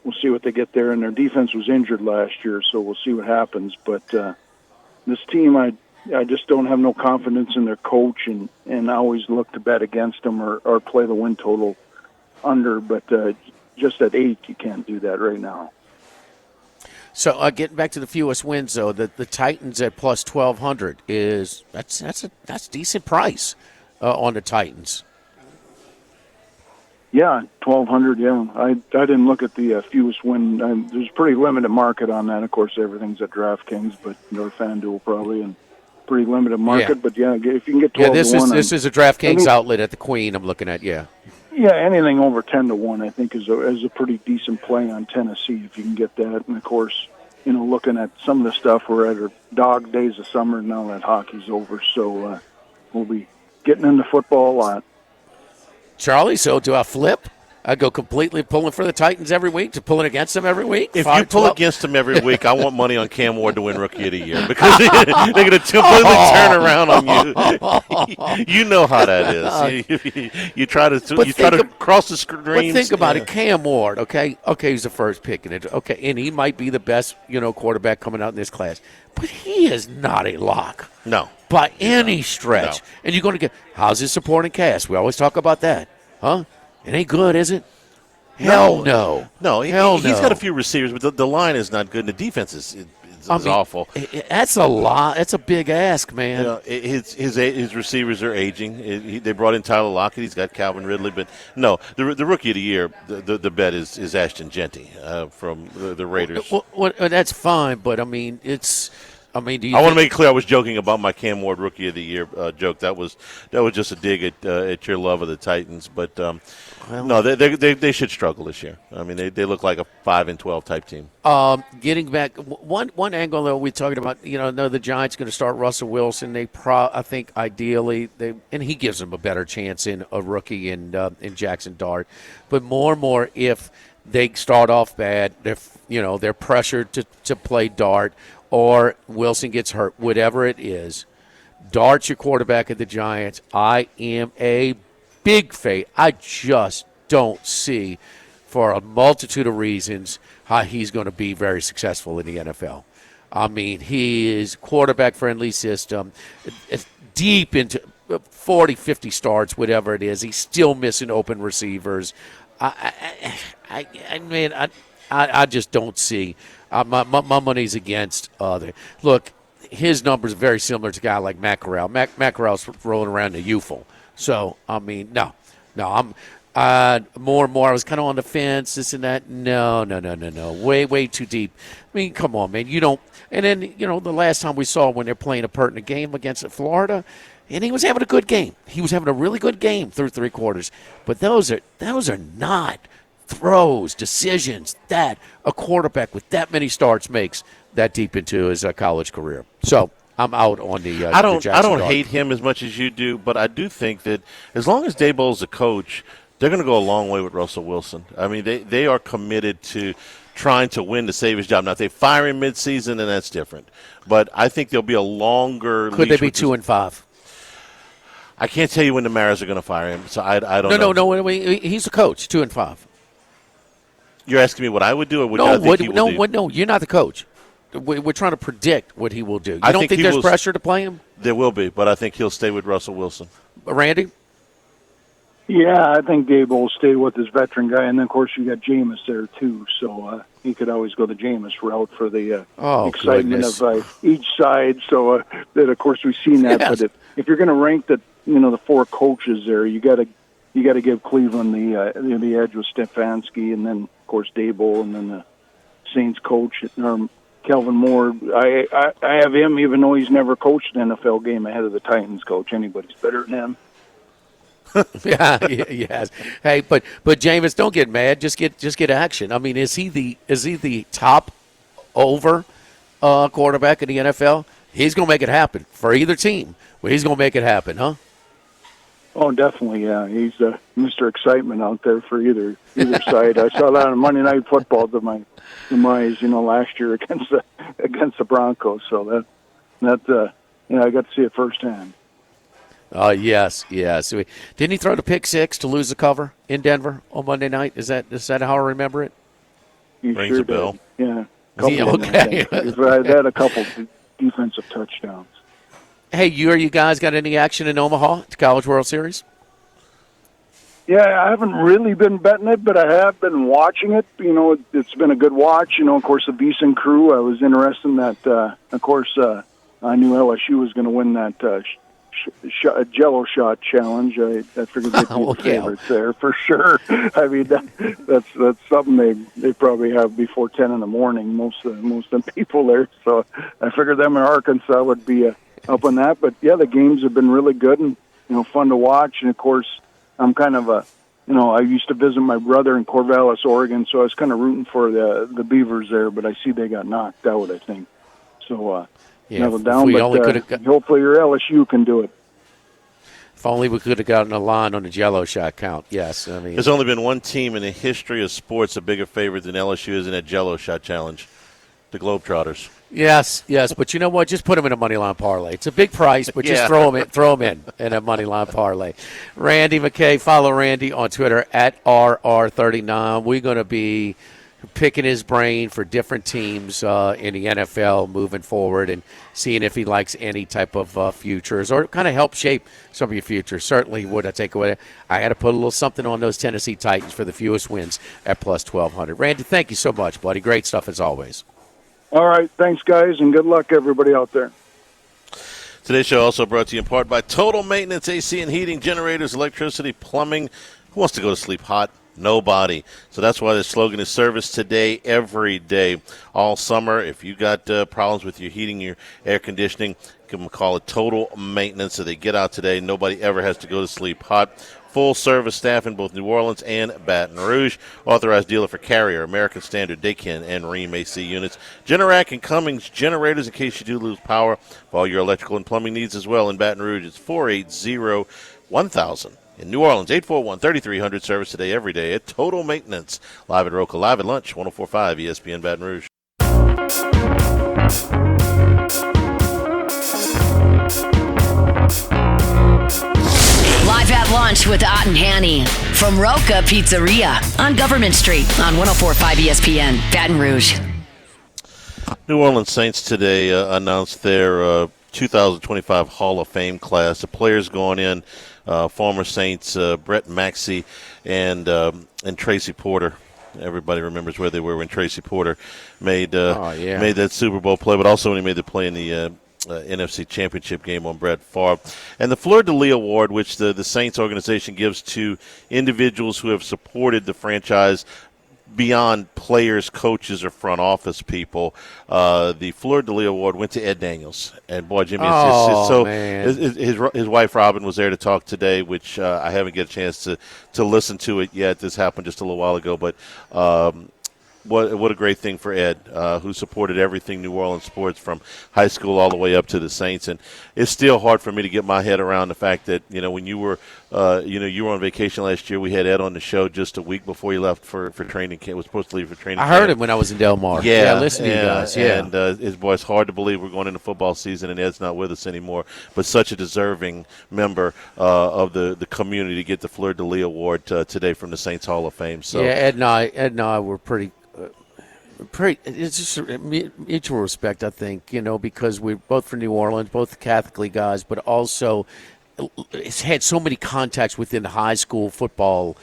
we'll see what they get there. And their defense was injured last year, so we'll see what happens. But this team, I just don't have no confidence in their coach, and I always look to bet against them or play the win total under. But just at 8, you can't do that right now. So getting back to the fewest wins, though, the Titans at plus 1,200 that's a decent price on the Titans. Yeah, 1,200. Yeah, I didn't look at the fewest win. There's a pretty limited market on that. Of course, everything's at DraftKings, but or FanDuel probably, and pretty limited market. Yeah. But yeah, if you can get 12 this to 1, is a DraftKings outlet at the Queen. I'm looking at Yeah, anything over 10 to 1, I think, is a pretty decent play on Tennessee if you can get that. And of course, looking at some of the stuff, we're at our dog days of summer now that hockey's over, so we'll be getting into football a lot. Charlie, so do I flip? I go completely pulling for the Titans every week to pulling against them every week? If you pull against them every week, I want money on Cam Ward to win Rookie of the Year because they're going to completely turn around on you. You know how that is. You try to cross the screens. But think about it, Cam Ward. Okay, he's the first pick in it. Okay, and he might be the best quarterback coming out in this class, but he is not a lock. No. By any stretch. No. And you're going to get, how's his supporting cast? We always talk about that. Huh? It ain't good, is it? Hell no. No, he's got a few receivers, but the line is not good, and the defense is awful. That's a lot. That's a big ask, man. His receivers are aging. They brought in Tyler Lockett. He's got Calvin Ridley. But, no, the Rookie of the Year, the bet is Ashton Genty from the Raiders. Well, that's fine, but, it's – I want to make it clear I was joking about my Cam Ward Rookie of the Year joke. That was just a dig at your love of the Titans. But no, they should struggle this year. They look like a 5-12 type team. Getting back one angle though, we talking about the Giants going to start Russell Wilson. I think ideally and he gives them a better chance in a rookie in Jackson Dart. But more and more if they start off bad, they're pressured to play Dart. Or Wilson gets hurt, whatever it is. Dart's your quarterback of the Giants. I am a big favorite. I just don't see, for a multitude of reasons, how he's going to be very successful in the NFL. He is quarterback-friendly system. It's deep into 40, 50 starts, whatever it is. He's still missing open receivers. I just don't see. My money's against look, his numbers are very similar to a guy like Matt Corral. Matt Corral's rolling around the UFO. So, no. I'm more and more. I was kind of on the fence, this and that. No. Way too deep. Come on, man. You don't. And then, the last time we saw when they're playing a pertinent game against Florida, and he was having a good game. He was having a really good game through 3 quarters. But those are not throws, decisions that a quarterback with that many starts makes that deep into his college career. So I'm out on the I don't hate him as much as you do, but I do think that as long as Daboll's a coach, they're going to go a long way with Russell Wilson. They are committed to trying to win to save his job. Now, if they fire him midseason, then that's different. But I think there'll be a longer Could they be 2-5? I can't tell you when the Maras are going to fire him, so I don't know. No, he's a coach, 2-5. You're asking me what I would do, or what I think he will do? No, you're not the coach. We're trying to predict what he will do. You don't think there's pressure to play him? There will be, but I think he'll stay with Russell Wilson. Randy? Yeah, I think Dable will stay with his veteran guy, and then, of course, you got Jameis there, too, so he could always go the Jameis route for the excitement of each side. So, that, of course, we've seen that. Yes. But if you're going to rank the 4 coaches there, you got to give Cleveland the edge with Stefanski, and then, of course, Dable, and then the Saints coach, Kelvin Moore. I have him, even though he's never coached an NFL game, ahead of the Titans coach. Anybody's better than him. Yes. Hey, but Jameis, don't get mad. Just get action. Is he the top over quarterback in the NFL? He's going to make it happen for either team. Well, he's going to make it happen, huh? Oh, definitely, yeah. He's Mr. Excitement out there for either side. I saw that on Monday Night Football to my demise, last year against the Broncos. So that I got to see it firsthand. Yes. Didn't he throw the pick six to lose the cover in Denver on Monday night? Is that how I remember it? He Rings sure a bell. did. Yeah. Okay. They had a couple defensive touchdowns. Hey, you guys got any action in Omaha at the College World Series? Yeah, I haven't really been betting it, but I have been watching it. It's been a good watch. Of course, the Beeson crew, I was interested in that. Of course, I knew LSU was going to win that Jello shot challenge. I figured they'd be the favorites there for sure. I mean, that's something they probably have before 10 in the morning, most of the people there. So I figured them in Arkansas would be up on that. But, yeah, the games have been really good and, fun to watch. And, of course, I'm kind of I used to visit my brother in Corvallis, Oregon, so I was kind of rooting for the Beavers there, but I see they got knocked out, I think. So, settle down, but hopefully your LSU can do it. If only we could have gotten a line on the Jello shot count. Yes, I mean there's only been one team in the history of sports a bigger favorite than LSU is in a Jello shot challenge, the Globetrotters. Yes, but you know what? Just put them in a money line parlay. It's a big price, but just throw them in a money line parlay. Randy McKay, follow Randy on Twitter at RR39. We're going to be picking his brain for different teams in the NFL moving forward and seeing if he likes any type of futures or kind of help shape some of your futures. Certainly would I take away. I had to put a little something on those Tennessee Titans for the fewest wins at plus 1,200. Randy, thank you so much, buddy. Great stuff as always. All right. Thanks, guys, and good luck, everybody out there. Today's show also brought to you in part by Total Maintenance, AC and Heating, Generators, Electricity, Plumbing. Who wants to go to sleep hot? Nobody. So that's why the slogan is service today, every day, all summer. If you got problems with your heating, your air conditioning, give them a call at Total Maintenance so they get out today. Nobody ever has to go to sleep hot. Full service staff in both New Orleans and Baton Rouge. Authorized dealer for Carrier, American Standard, Daikin, and Ream AC units. Generac and Cummings generators in case you do lose power. For all your electrical and plumbing needs as well in Baton Rouge, it's 480-1000. In New Orleans, 841-3300, service today, every day at Total Maintenance. Live at Roca, live at lunch, 104.5 ESPN Baton Rouge. Live at lunch with Ott and Hanny from Roca Pizzeria on Government Street on 104.5 ESPN Baton Rouge. New Orleans Saints today announced their 2025 Hall of Fame class. The players going in, former Saints Brett Maxey and Tracy Porter. Everybody remembers where they were when Tracy Porter made that Super Bowl play, but also when he made the play in the NFC Championship game on Brett Favre. And the Fleur-de-Lis Award, which the Saints organization gives to individuals who have supported the franchise beyond players, coaches, or front office people. The Fleur-de-Lis Award went to Ed Daniels. And, boy, Jimmy, his wife, Robin, was there to talk today, which I haven't get a chance to listen to it yet. This happened just a little while ago. But what a great thing for Ed, who supported everything New Orleans sports from high school all the way up to the Saints. And it's still hard for me to get my head around the fact that, when you were on vacation last year, we had Ed on the show just a week before he left for training camp. Was supposed to leave for training camp. I heard him when I was in Del Mar. Yeah, listen to you guys. Yeah. And his boy, it's hard to believe we're going into football season and Ed's not with us anymore. But such a deserving member of the community to get the Fleur-de-Lis Award today from the Saints Hall of Fame. So yeah, Ed and I were pretty. It's just a mutual respect, I think, because we're both from New Orleans, both Catholic guys, but also it's had so many contacts within the high school football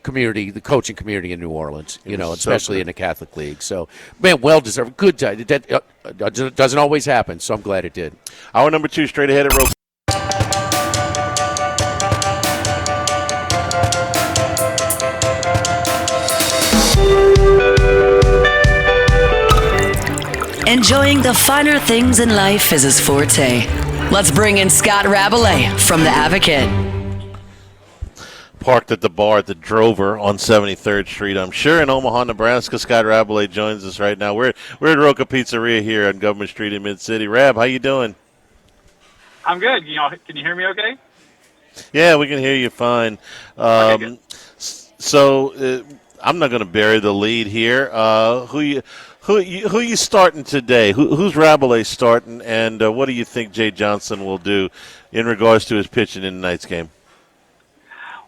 community, the coaching community in New Orleans, especially in the Catholic League. So, man, well-deserved. Good. That doesn't always happen, so I'm glad it did. Hour number 2, straight ahead at Rope. Enjoying the finer things in life is his forte. Let's bring in Scott Rabelais from The Advocate. Parked at the bar at the Drover on 73rd Street, I'm sure, in Omaha, Nebraska. Scott Rabelais joins us right now. We're at Roca Pizzeria here on Government Street in Mid-City. Rab, how you doing? I'm good. Can you hear me okay? Yeah, we can hear you fine. So I'm not going to bury the lead here. Who you starting today? Who's Rabelais starting, and what do you think Jay Johnson will do in regards to his pitching in tonight's game?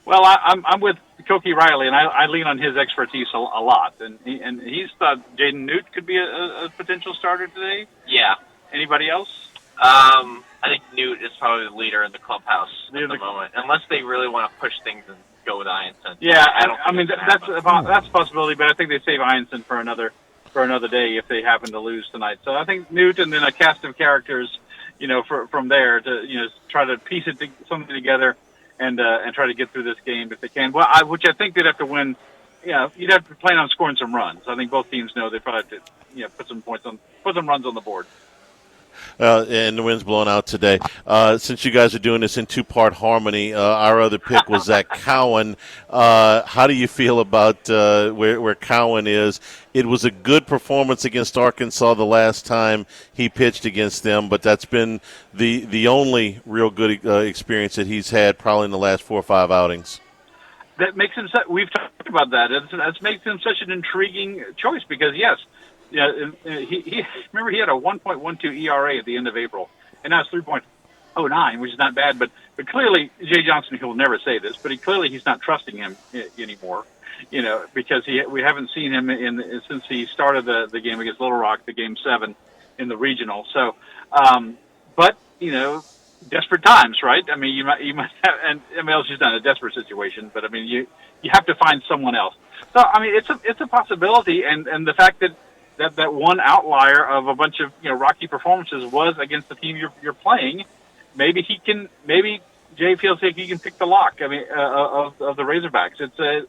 Well, I'm with Koki Riley, and I lean on his expertise a lot. And he's thought Jaden Newt could be a potential starter today. Yeah. Anybody else? I think Newt is probably the leader in the clubhouse at the moment, unless they really want to push things and go with Ianson. Yeah, I mean that's a possibility, but I think they save Ianson for another day if they happen to lose tonight. So I think Newt and then a cast of characters, from there to try to piece something together and try to get through this game if they can. Well, which I think they'd have to win. You'd have to plan on scoring some runs. I think both teams know they probably have to put some runs on the board. And the wind's blowing out today. Since you guys are doing this in two-part harmony, our other pick was Zach Cowan. How do you feel about where Cowan is? It was a good performance against Arkansas the last time he pitched against them, but that's been the only real good experience that he's had probably in the last 4 or 5 outings. That makes him. We've talked about that. That makes him such an intriguing choice because yes. Yeah, he remember he had a 1.12 ERA at the end of April, and now it's 3.09, which is not bad. But clearly, Jay Johnson, he will never say this, but he's not trusting him anymore. Because we haven't seen him since he started the game against Little Rock, the Game 7 in the regional. So, but desperate times, right? I mean, you might have, and LSU's not a desperate situation, but I mean, you have to find someone else. So, I mean, it's a possibility, and the fact that one outlier of a bunch of rocky performances was against the team you're playing. Maybe Jay feels like he can pick the lock. I mean, of the Razorbacks.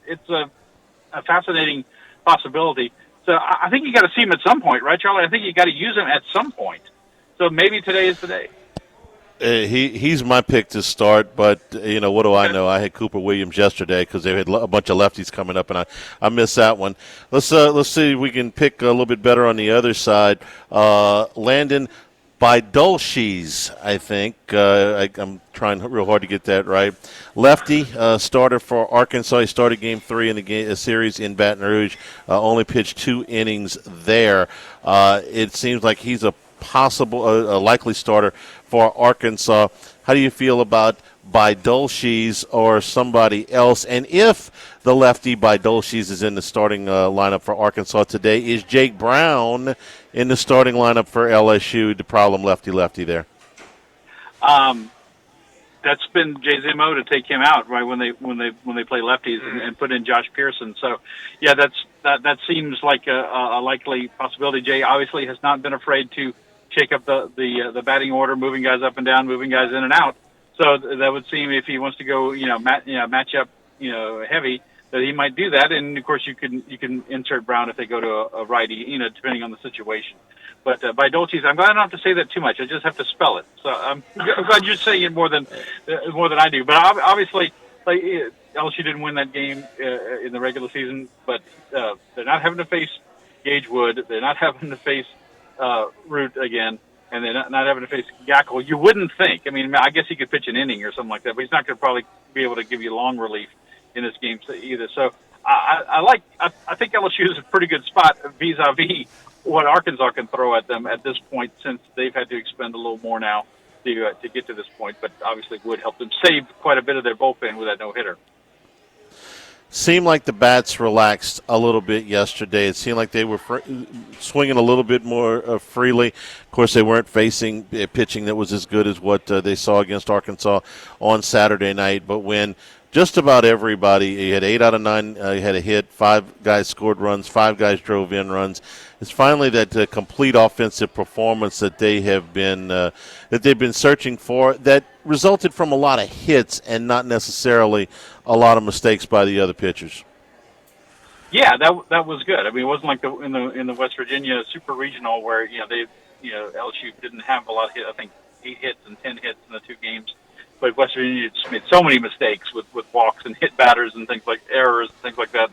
It's a fascinating possibility. So I think you got to see him at some point, right, Charlie? I think you got to use him at some point. So maybe today is the day. He's my pick to start, but what do I know? I had Cooper Williams yesterday because they had a bunch of lefties coming up, and I missed that one. Let's see if we can pick a little bit better on the other side. Landon Bidolshes, I think. I'm trying real hard to get that right. Lefty starter for Arkansas. He started Game 3 in the series in Baton Rouge. Only pitched 2 innings there. It seems like he's a likely starter for Arkansas. How do you feel about Bidolshes or somebody else? And if the lefty Bidolshes is in the starting lineup for Arkansas today, is Jake Brown in the starting lineup for LSU, the problem lefty there? That's been Jay's MO to take him out right when they play lefties and put in Josh Pearson. So, yeah, that seems like a likely possibility. Jay obviously has not been afraid to shake up the batting order, moving guys up and down, moving guys in and out. So that would seem if he wants to go, match up, heavy, that he might do that. And of course, you can insert Brown if they go to a righty, depending on the situation. But by Dolces, I'm glad I don't have to say that too much. I just have to spell it. So I'm glad you're saying it more than I do. But obviously, LSU didn't win that game in the regular season, but they're not having to face Gage Wood. They're not having to face Root again, and they're not having to face Gackle. You wouldn't think. I mean, I guess he could pitch an inning or something like that, but he's not going to probably be able to give you long relief in this game either. So I think LSU is a pretty good spot vis-a-vis what Arkansas can throw at them at this point, since they've had to expend a little more now to get to this point. But obviously Wood helped them save quite a bit of their bullpen with that no-hitter. Seemed like the bats relaxed a little bit yesterday. It seemed like they were swinging a little bit more freely. Of course, they weren't facing pitching that was as good as what they saw against Arkansas on Saturday night. But when just about everybody, he had 8 out of 9, he had a hit, 5 guys scored runs, 5 guys drove in runs. It's finally that complete offensive performance that they've been searching for, that resulted from a lot of hits and not necessarily a lot of mistakes by the other pitchers. Yeah, that was good. I mean, it wasn't like in the West Virginia Super Regional where LSU didn't have a lot of hits. I think 8 hits and 10 hits in the 2 games. But West Virginia just made so many mistakes with walks and hit batters and things like errors and things like that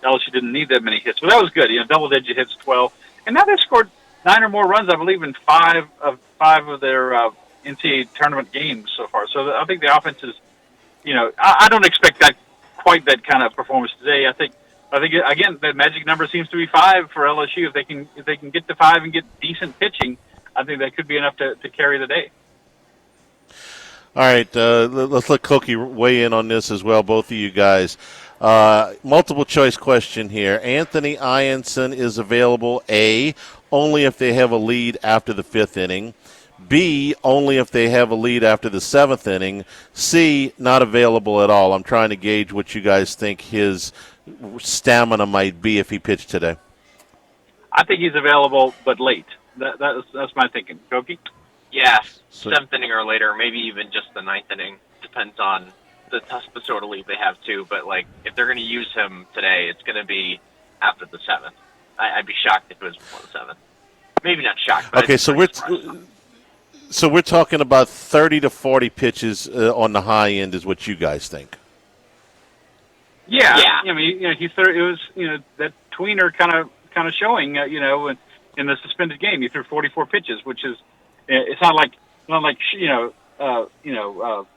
LSU didn't need that many hits. But that was good. Double-digit hits, 12. And now they've scored 9 or more runs, I believe, in 5 of their NCAA tournament games so far. So I think the offense I don't expect that quite that kind of performance today. I think again the magic number seems to be 5 for LSU. If they can get to 5 and get decent pitching, I think that could be enough to carry the day. All right, let's let Koki weigh in on this as well, both of you guys. Multiple choice question here. Anthony Ianson is available, A, only if they have a lead after the 5th inning. B, only if they have a lead after the 7th inning. C, not available at all. I'm trying to gauge what you guys think his stamina might be if he pitched today. I think he's available, but late. That's my thinking. Koki? Yeah, 7th inning or later, maybe even just the 9th inning. Depends on the sort of lead they have, too. But, if they're going to use him today, it's going to be after the 7th. I'd be shocked if it was before the 7th. Maybe not shocked, but okay, so we're talking about 30 to 40 pitches on the high end is what you guys think. Yeah. I mean, it was that tweener kind of showing in the suspended game. He threw 44 pitches, which is it's not like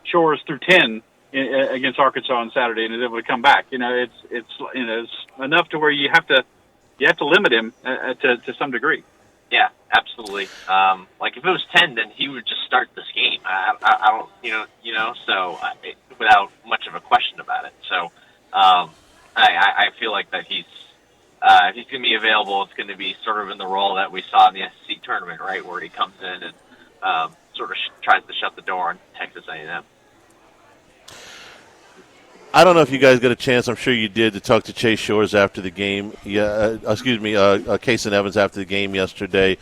Shores threw 10 against Arkansas on Saturday and is able to come back. It's enough to where you have to limit him to some degree. Yeah, absolutely. If it was 10, then he would just start this game. I don't, so without much of a question about it. So I feel like that he's if he's going to be available, it's going to be sort of in the role that we saw in the SEC tournament, right, where he comes in and sort of tries to shut the door on Texas A&M. I don't know if you guys got a chance. I'm sure you did to talk to Chase Shores after the game. Casey Evans after the game yesterday.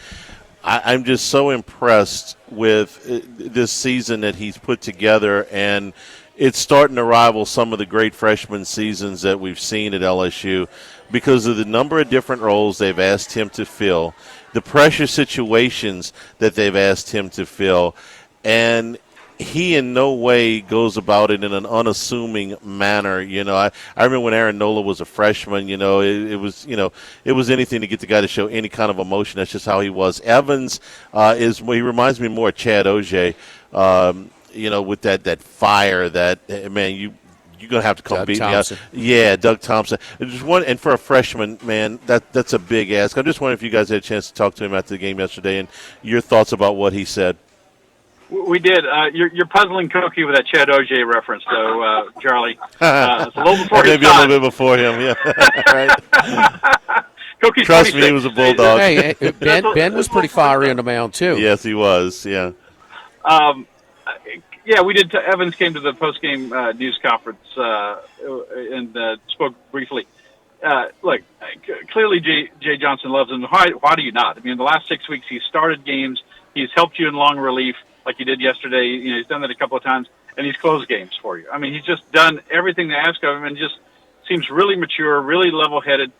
I'm just so impressed with this season that he's put together, and it's starting to rival some of the great freshman seasons that we've seen at LSU because of the number of different roles they've asked him to fill, the pressure situations that they've asked him to fill, and he in no way goes about it in an unassuming manner. I remember when Aaron Nola was a freshman, it was anything to get the guy to show any kind of emotion. That's just how he was. Evans he reminds me more of Chad Oje, with that fire that, man, you're going to have to come Doug beat Thompson. me out. Yeah, Doug Thompson. And for a freshman, man, that's a big ask. I'm just wondering if you guys had a chance to talk to him after the game yesterday and your thoughts about what he said. We did. You're puzzling Koki with that Chad Oje reference, though, Charlie. It's a little before his maybe time. a little bit before him, yeah. Right. Koki's Trust me, he was a bulldog. Hey, Ben was pretty fiery on the mound, too. Yes, he was, yeah. We did. Evans came to the post-game news conference and spoke briefly. Look, clearly Jay Johnson loves him. Why do you not? I mean, in the last 6 weeks, he's started games. He's helped you in long relief, like he did yesterday. He's done that a couple of times, and he's closed games for you. I mean, he's just done everything they ask of him and just seems really mature, really level-headed.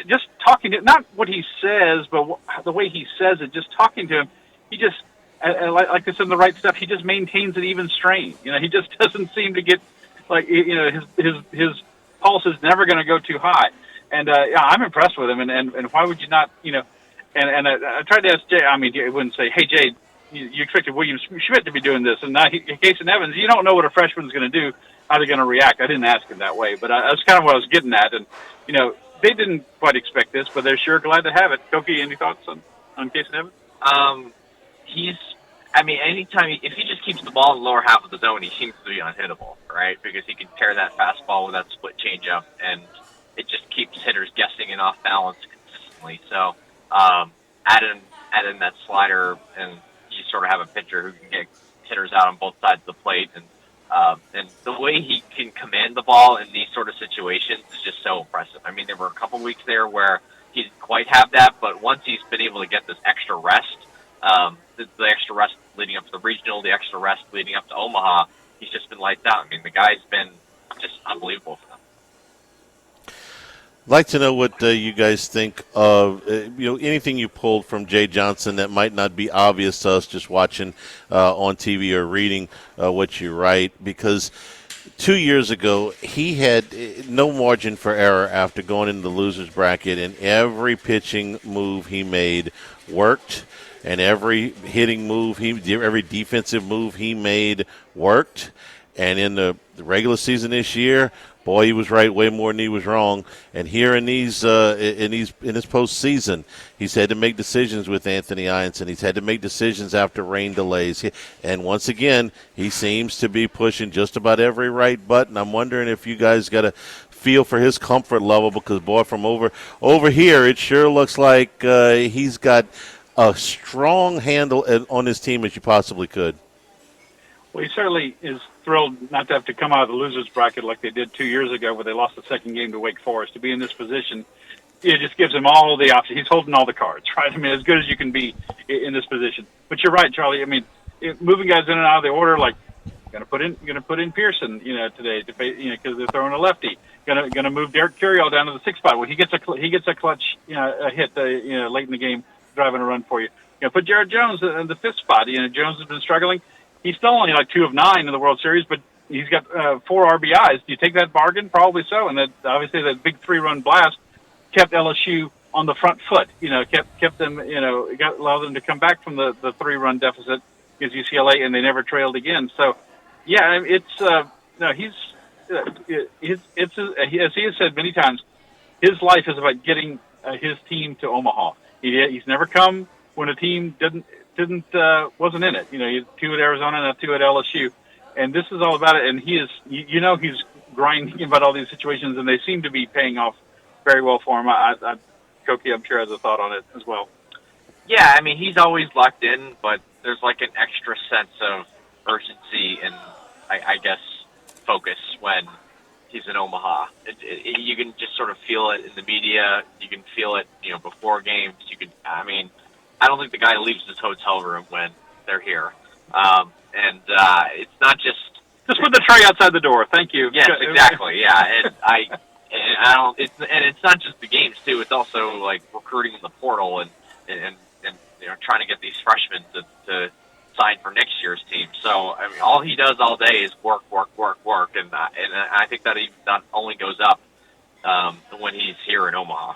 Just talking to, not what he says, but the way he says it, just talking to him, he just, like I said, the right stuff, he just maintains an even strain. He just doesn't seem to get, his pulse is never going to go too high. And, I'm impressed with him, and why would you not, and I tried to ask Jay, I mean, I wouldn't say, hey, Jay, you expected William Schmidt to be doing this, and now Casey Evans, you don't know what a freshman's going to do, how they're going to react. I didn't ask him that way, but that's kind of what I was getting at. And, they didn't quite expect this, but they're sure glad to have it. Koki, any thoughts on Casey Evans? Anytime, if he just keeps the ball in the lower half of the zone, he seems to be unhittable, right? Because he can tear that fastball with that split changeup, and it just keeps hitters guessing and off balance consistently. So, add in that slider, and you sort of have a pitcher who can get hitters out on both sides of the plate, and the way he can command the ball in these sort of situations is just so impressive. I mean, there were a couple weeks there where he didn't quite have that, but once he's been able to get this extra rest, the extra rest leading up to the regional, the extra rest leading up to Omaha, he's just been lights out. I mean, the guy's been just unbelievable for them. I'd like to know what you guys think of anything you pulled from Jay Johnson that might not be obvious to us just watching on TV or reading what you write, because 2 years ago he had no margin for error after going into the loser's bracket, and every pitching move he made worked, and every hitting move every defensive move he made worked. And in the the regular season this year, boy, he was right way more than he was wrong. And here in this postseason, he's had to make decisions with Anthony Ianson. He's had to make decisions after rain delays. And once again, he seems to be pushing just about every right button. I'm wondering if you guys got a feel for his comfort level, because, boy, from over here, it sure looks like he's got a strong handle on his team as you possibly could. Well, he certainly is thrilled not to have to come out of the losers bracket like they did 2 years ago, where they lost the second game to Wake Forest. To be in this position, it just gives him all the options. He's holding all the cards, right? I mean, as good as you can be in this position. But you're right, Charlie. I mean, moving guys in and out of the order, like going to put in Pearson, today, because they're throwing a lefty. Going to move Derek Curiel down to the 6th spot. Well, he gets a clutch, a hit, late in the game, driving a run for you. Put Jared Jones in the 5th spot. Jones has been struggling. He's still only like 2 of 9 in the World Series, but he's got 4 RBIs. Do you take that bargain? Probably so. And that obviously that big 3-run blast kept LSU on the front foot. Kept them. Allowed them to come back from the 3-run deficit against UCLA, and they never trailed again. So, yeah, he's as he has said many times, his life is about getting his team to Omaha. He's never come when a team wasn't in it. He's 2 at Arizona and 2 at LSU, and this is all about it. And he is, he's grinding about all these situations, and they seem to be paying off very well for him. Koki, I'm sure, has a thought on it as well. Yeah, I mean, he's always locked in, but there's like an extra sense of urgency and I guess focus when he's in Omaha. You can just sort of feel it in the media. You can feel it, before games. I don't think the guy leaves his hotel room when they're here. It's not just put the tray outside the door. Thank you. Yes, exactly. Yeah, it's not just the games too. It's also like recruiting in the portal and trying to get these freshmen to sign for next year's team. So all he does all day is work, and I think that even not only goes up when he's here in Omaha.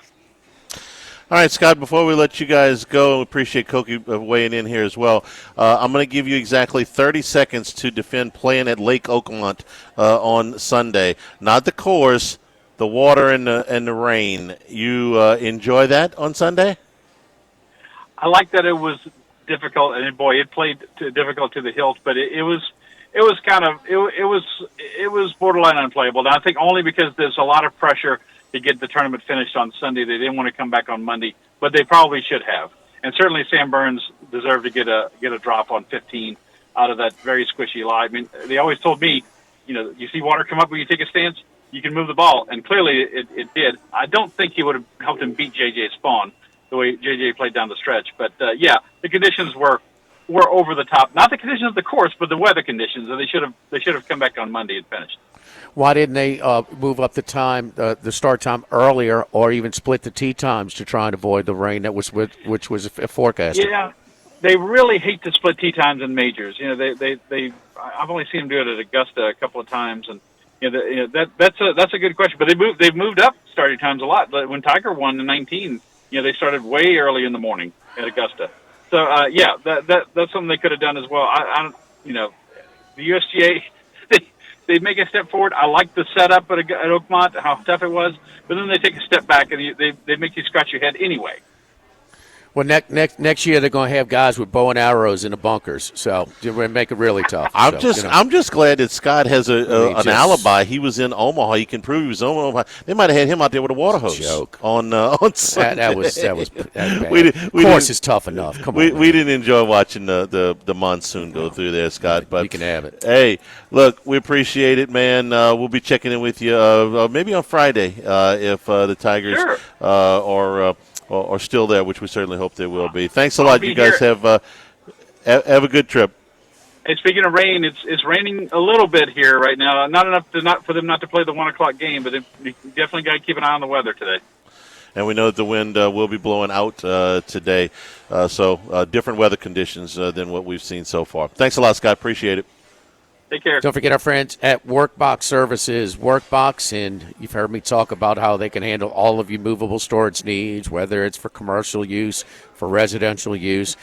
All right, Scott, before we let you guys go, appreciate Koki weighing in here as well. I'm going to give you exactly 30 seconds to defend playing at Lake Oakmont on Sunday. Not the course, the water and the rain. You enjoy that on Sunday? I like that it was difficult, and boy, it played difficult to the hilt, but it was borderline unplayable. Now, I think only because there's a lot of pressure to get the tournament finished on Sunday. They didn't want to come back on Monday, but they probably should have. And certainly Sam Burns deserved to get a drop on 15 out of that very squishy lie. I mean, they always told me, you see water come up when you take a stance, you can move the ball, and clearly it did. I don't think he would have helped him beat J.J. Spawn the way J.J. played down the stretch. But, the conditions were over the top. Not the conditions of the course, but the weather conditions. And they should have come back on Monday and finished. Why didn't they move up the start time earlier, or even split the tee times to try and avoid the rain which was forecasted? Yeah, they really hate to split tee times in majors. I've only seen them do it at Augusta a couple of times, and that's a good question. But they've moved up starting times a lot. When Tiger won in 19, they started way early in the morning at Augusta. So that's something they could have done as well. The USGA. They make a step forward. I like the setup at Oakmont, how tough it was, but then they take a step back and they make you scratch your head anyway. Well, next year they're going to have guys with bow and arrows in the bunkers, so they're going to make it really tough. I'm just glad that Scott has an alibi. He was in Omaha. He can prove he was in Omaha. They might have had him out there with a water hose. Joke on Sunday. That was bad. Course is tough enough. Come on. We didn't enjoy watching the monsoon go through there, Scott. But you can have it. Hey, look, we appreciate it, man. We'll be checking in with you maybe on Friday if the Tigers are still there, which we certainly hope they will be. Thanks a lot. You guys have a good trip. Hey, speaking of rain, it's raining a little bit here right now. Not enough for them not to play the 1:00 game, but they definitely got to keep an eye on the weather today. And we know that the wind will be blowing out today, so different weather conditions than what we've seen so far. Thanks a lot, Scott. Appreciate it. Take care. Don't forget our friends at Workbox Services. Workbox, and you've heard me talk about how they can handle all of your movable storage needs, whether it's for commercial use, for residential use.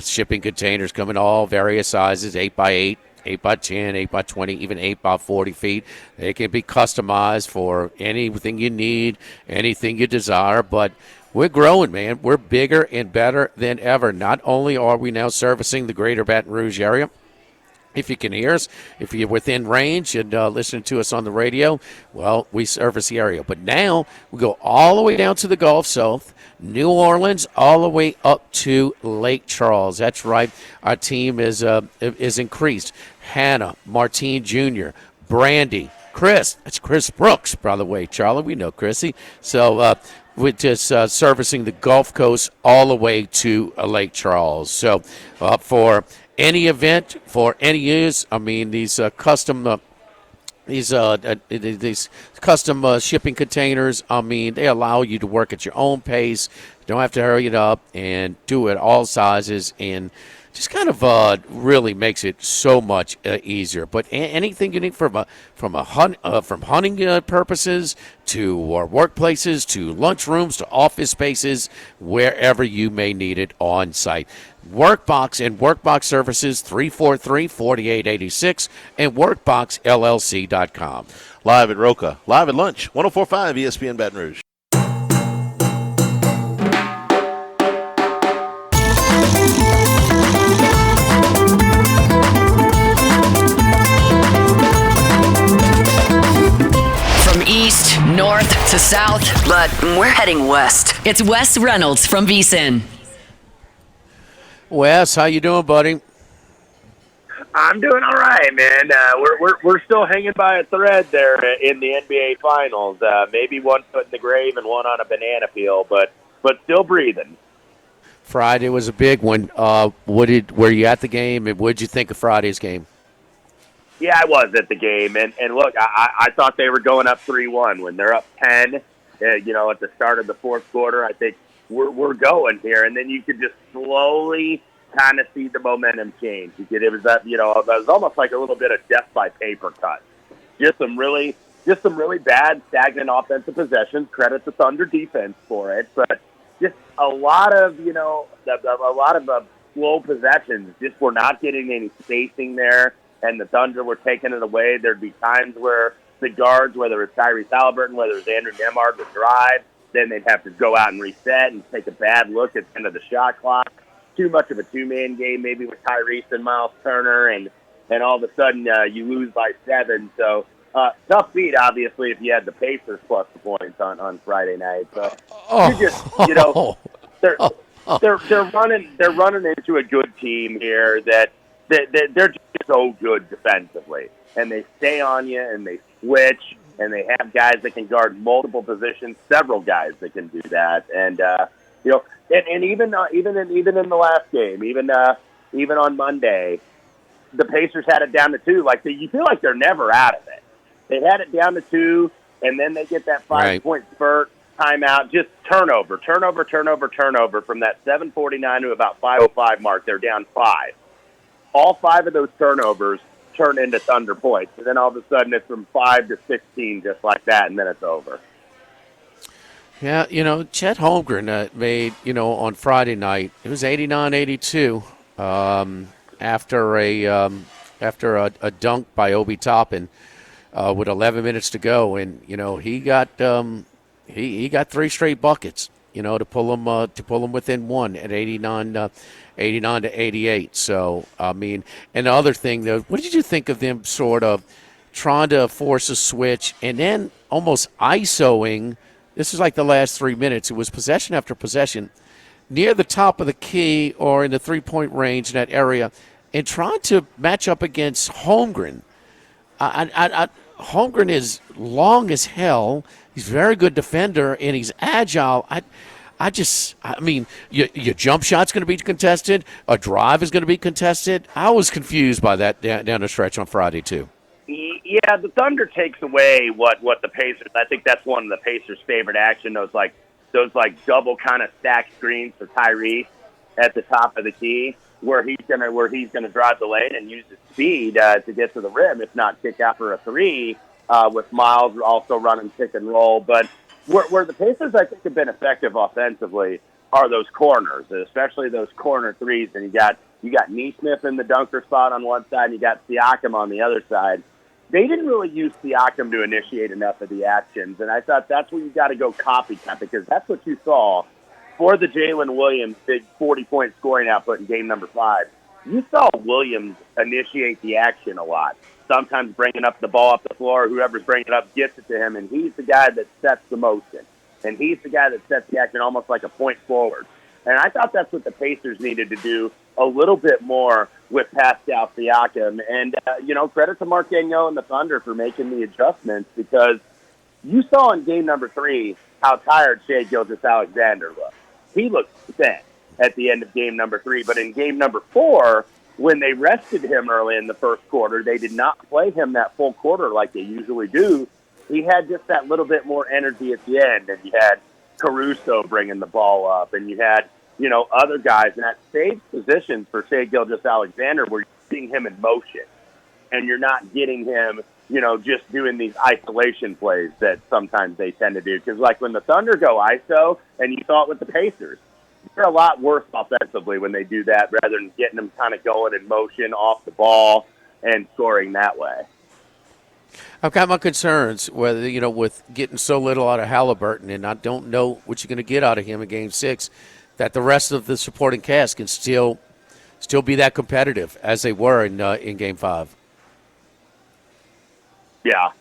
Shipping containers come in all various sizes, 8x8, 8 by 10, 8 by 20, even 8 by 40 feet. They can be customized for anything you need, anything you desire, but we're growing, man. We're bigger and better than ever. Not only are we now servicing the greater Baton Rouge area, if you can hear us, if you're within range and listening to us on the radio, well, we service the area. But now we go all the way down to the Gulf South, New Orleans, all the way up to Lake Charles. That's right. Our team is increased. Hannah, Martine Jr., Brandy, Chris. That's Chris Brooks, by the way, Charlie. We know Chrissy. So we're just servicing the Gulf Coast all the way to Lake Charles. So for any event, for any use, I mean, these custom shipping containers, I mean, they allow you to work at your own pace. You don't have to hurry it up and do it all sizes, and just kind of really makes it so much easier. But anything you need from hunting purposes to workplaces to lunchrooms to office spaces, wherever you may need it on site. Workbox and Workbox Services, 343-4886 and WorkboxLLC.com. Live at Roca, live at lunch, 104.5 ESPN Baton Rouge. East, north to south, but we're heading west. It's Wes Reynolds from VSiN. Wes, how you doing, buddy? I'm doing all right, man. We're still hanging by a thread there in the NBA Finals. Maybe one foot in the grave and one on a banana peel, but still breathing. Friday was a big one. Were you at the game, and what did you think of Friday's game? Yeah, I was at the game, and look, I thought they were going up 3-1. When they're up 10, at the start of the fourth quarter, I think we're going here, and then you could just slowly kind of see the momentum change. It was almost like a little bit of death by paper cut. Just some really bad, stagnant offensive possessions. Credit the Thunder defense for it, but just a lot of slow possessions. Just we're not getting any spacing there. And the Thunder were taking it away. There'd be times where the guards, whether it's Tyrese Halliburton, whether it's Andrew Nembhard, would drive. Then they'd have to go out and reset and take a bad look at the end of the shot clock. Too much of a two-man game, maybe with Tyrese and Miles Turner, and all of a sudden you lose by 7. So tough beat, obviously, if you had the Pacers plus the points on Friday night. So they're running into a good team here that they're just so good defensively, and they stay on you, and they switch, and they have guys that can guard multiple positions, several guys that can do that, and even in the last game, even on Monday, the Pacers had it down to 2. Like you feel like they're never out of it. They had it down to 2, and then they get that 5-point spurt, timeout, just turnover from that 7:49 to about 5:05 mark. They're down 5. All 5 of those turnovers turn into Thunder points. And then all of a sudden it's from 5 to 16 just like that, and then it's over. Yeah, Chet Holmgren made, on Friday night, it was 89-82 after a dunk by Obi Toppin with 11 minutes to go. And, he got 3 straight buckets, to pull them within 1 at 89-88. So, I mean, and the other thing, though, what did you think of them sort of trying to force a switch and then almost ISOing? This is like the last 3 minutes. It was possession after possession near the top of the key or in the three-point range in that area and trying to match up against Holmgren. Holmgren is long as hell. He's a very good defender, and he's agile. I mean, your jump shot's going to be contested. A drive is going to be contested. I was confused by that down the stretch on Friday, too. Yeah, the Thunder takes away what the Pacers. I think that's one of the Pacers' favorite action. Those double kind of stacked screens for Tyrese at the top of the key, where he's gonna drive the lane and use his speed to get to the rim, if not kick out for a 3. With Miles also running pick and roll, but where the Pacers, I think, have been effective offensively are those corners, especially those corner threes. And you got You got Neesmith in the dunker spot on one side, and you got Siakam on the other side. They didn't really use Siakam to initiate enough of the actions, and I thought that's where you got to go copycat, because that's what you saw for the Jalen Williams big 40-point scoring output in game number 5. You saw Williams initiate the action a lot, sometimes bringing up the ball up the floor. Whoever's bringing it up gets it to him, and he's the guy that sets the motion, and he's the guy that sets the action almost like a point forward. And I thought that's what the Pacers needed to do a little bit more with Pascal Siakam. And, credit to Mark Gagnon and the Thunder for making the adjustments, because you saw in game number 3 how tired Shai Gilgeous-Alexander looked. He looked thin at the end of game number 3. But in game number 4, when they rested him early in the first quarter, they did not play him that full quarter like they usually do. He had just that little bit more energy at the end, and you had Caruso bringing the ball up, and you had, other guys, and that saved positions for Shai Gilgeous-Alexander where you're seeing him in motion, and you're not getting him, just doing these isolation plays that sometimes they tend to do. Because, like, when the Thunder go ISO, and you saw it with the Pacers, they're a lot worse offensively when they do that rather than getting them kind of going in motion off the ball and scoring that way. I've got my concerns whether, with getting so little out of Halliburton, and I don't know what you're going to get out of him in Game 6, that the rest of the supporting cast can still be that competitive as they were in Game 5. Yeah,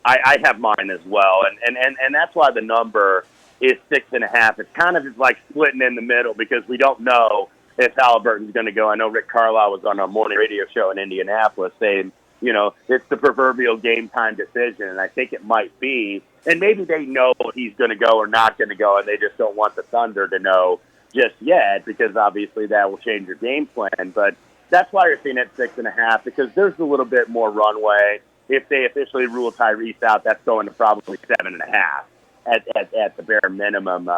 I have mine as well, and that's why the number is 6.5. It's kind of just like splitting in the middle, because we don't know if Halliburton's going to go. I know Rick Carlisle was on a morning radio show in Indianapolis saying, it's the proverbial game time decision, and I think it might be. And maybe they know he's going to go or not going to go, and they just don't want the Thunder to know just yet, because obviously that will change your game plan. But that's why you're seeing it 6.5, because there's a little bit more runway. If they officially rule Tyrese out, that's going to probably 7.5 at the bare minimum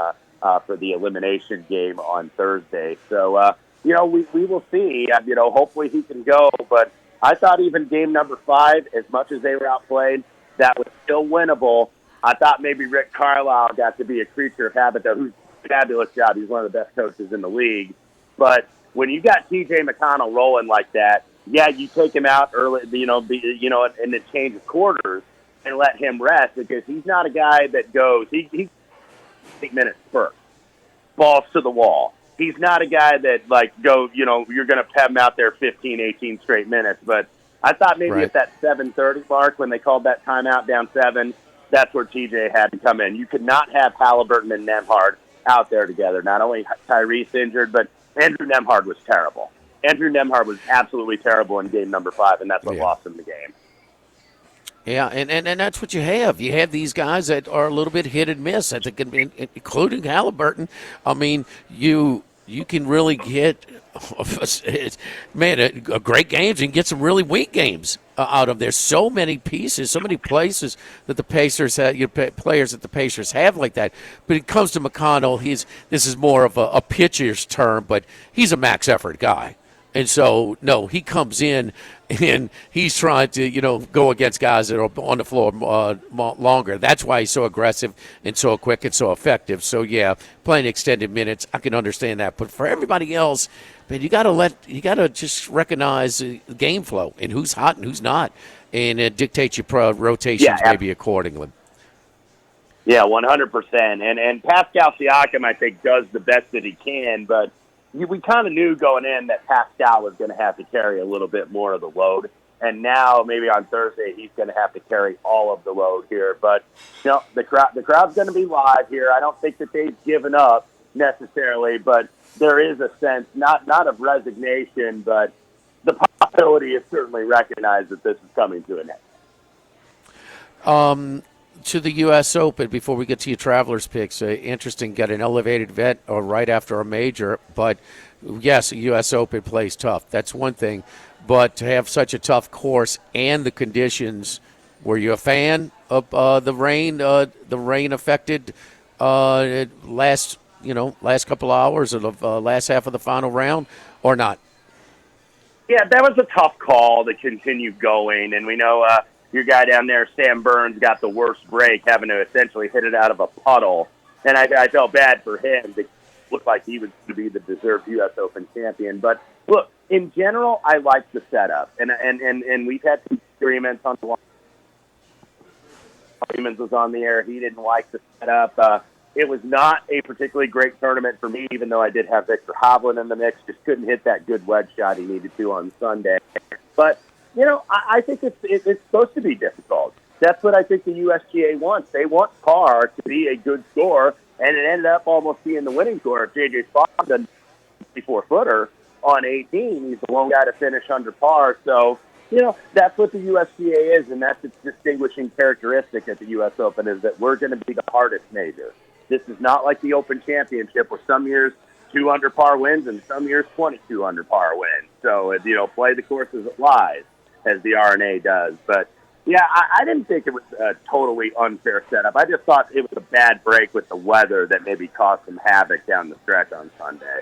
for the elimination game on Thursday. So, we will see. Hopefully he can go, but I thought even game number 5, as much as they were outplayed, that was still winnable. I thought maybe Rick Carlisle got to be a creature of habit, though, who's a fabulous job. He's one of the best coaches in the league. But when you got T.J. McConnell rolling like that, yeah, you take him out early, in the change of quarters and let him rest, because he's not a guy that goes, he's 8 minutes spurt, balls to the wall. He's not a guy that, you're going to have him out there 15, 18 straight minutes. But I thought maybe at that 7:30 mark, when they called that timeout down 7, that's where TJ had to come in. You could not have Halliburton and Nembhard out there together. Not only Tyrese injured, but Andrew Nembhard was terrible. Andrew Nembhard was absolutely terrible in game number 5, and that's what lost him the game. Yeah, and that's what you have. You have these guys that are a little bit hit and miss, I think, including Halliburton. I mean, you can really get, great games and get some really weak games out of there. So many pieces, so many places that the Pacers have, players that the Pacers have like that. But it comes to McConnell, this is more of a pitcher's term, but he's a max effort guy. And so, no, he comes in and he's trying to, go against guys that are on the floor longer. That's why he's so aggressive and so quick and so effective. So, yeah, playing extended minutes, I can understand that. But for everybody else, man, you got to just recognize the game flow and who's hot and who's not, and dictate your rotations maybe accordingly. Yeah, 100%. And Pascal Siakam, I think, does the best that he can, but we kind of knew going in that Pascal was going to have to carry a little bit more of the load. And now maybe on Thursday he's going to have to carry all of the load here. But, the crowd's going to be live here. I don't think that they've given up necessarily, but there is a sense, not of resignation, but the possibility is certainly recognized that this is coming to an end. To the U.S. Open, before we get to your travelers picks, interesting, got an elevated vet right after a major, but yes, a U.S. Open plays tough. That's one thing, but to have such a tough course and the conditions, were you a fan of the rain affected last couple of hours of the last half of the final round, or not? Yeah, that was a tough call to continue going, and we know your guy down there, Sam Burns, got the worst break, having to essentially hit it out of a puddle. And I felt bad for him. It looked like he was going to be the deserved U.S. Open champion. But, look, in general, I like the setup, and we've had some agreements on the line. Siemens was on the air. He didn't like the setup. It was not a particularly great tournament for me, even though I did have Victor Hovland in the mix. Just couldn't hit that good wedge shot he needed to on Sunday. But, I think it's supposed to be difficult. That's what I think the USGA wants. They want par to be a good score, and it ended up almost being the winning score. If J.J. Spawn done 54-footer on 18, he's the lone guy to finish under par. So, that's what the USGA is, and that's its distinguishing characteristic at the U.S. Open is that we're going to be the hardest major. This is not like the Open Championship where some years 2 under par wins and some years 22 under par wins. So, play the course as it lies, as the RNA does. But, yeah, I didn't think it was a totally unfair setup. I just thought it was a bad break with the weather that maybe caused some havoc down the stretch on Sunday.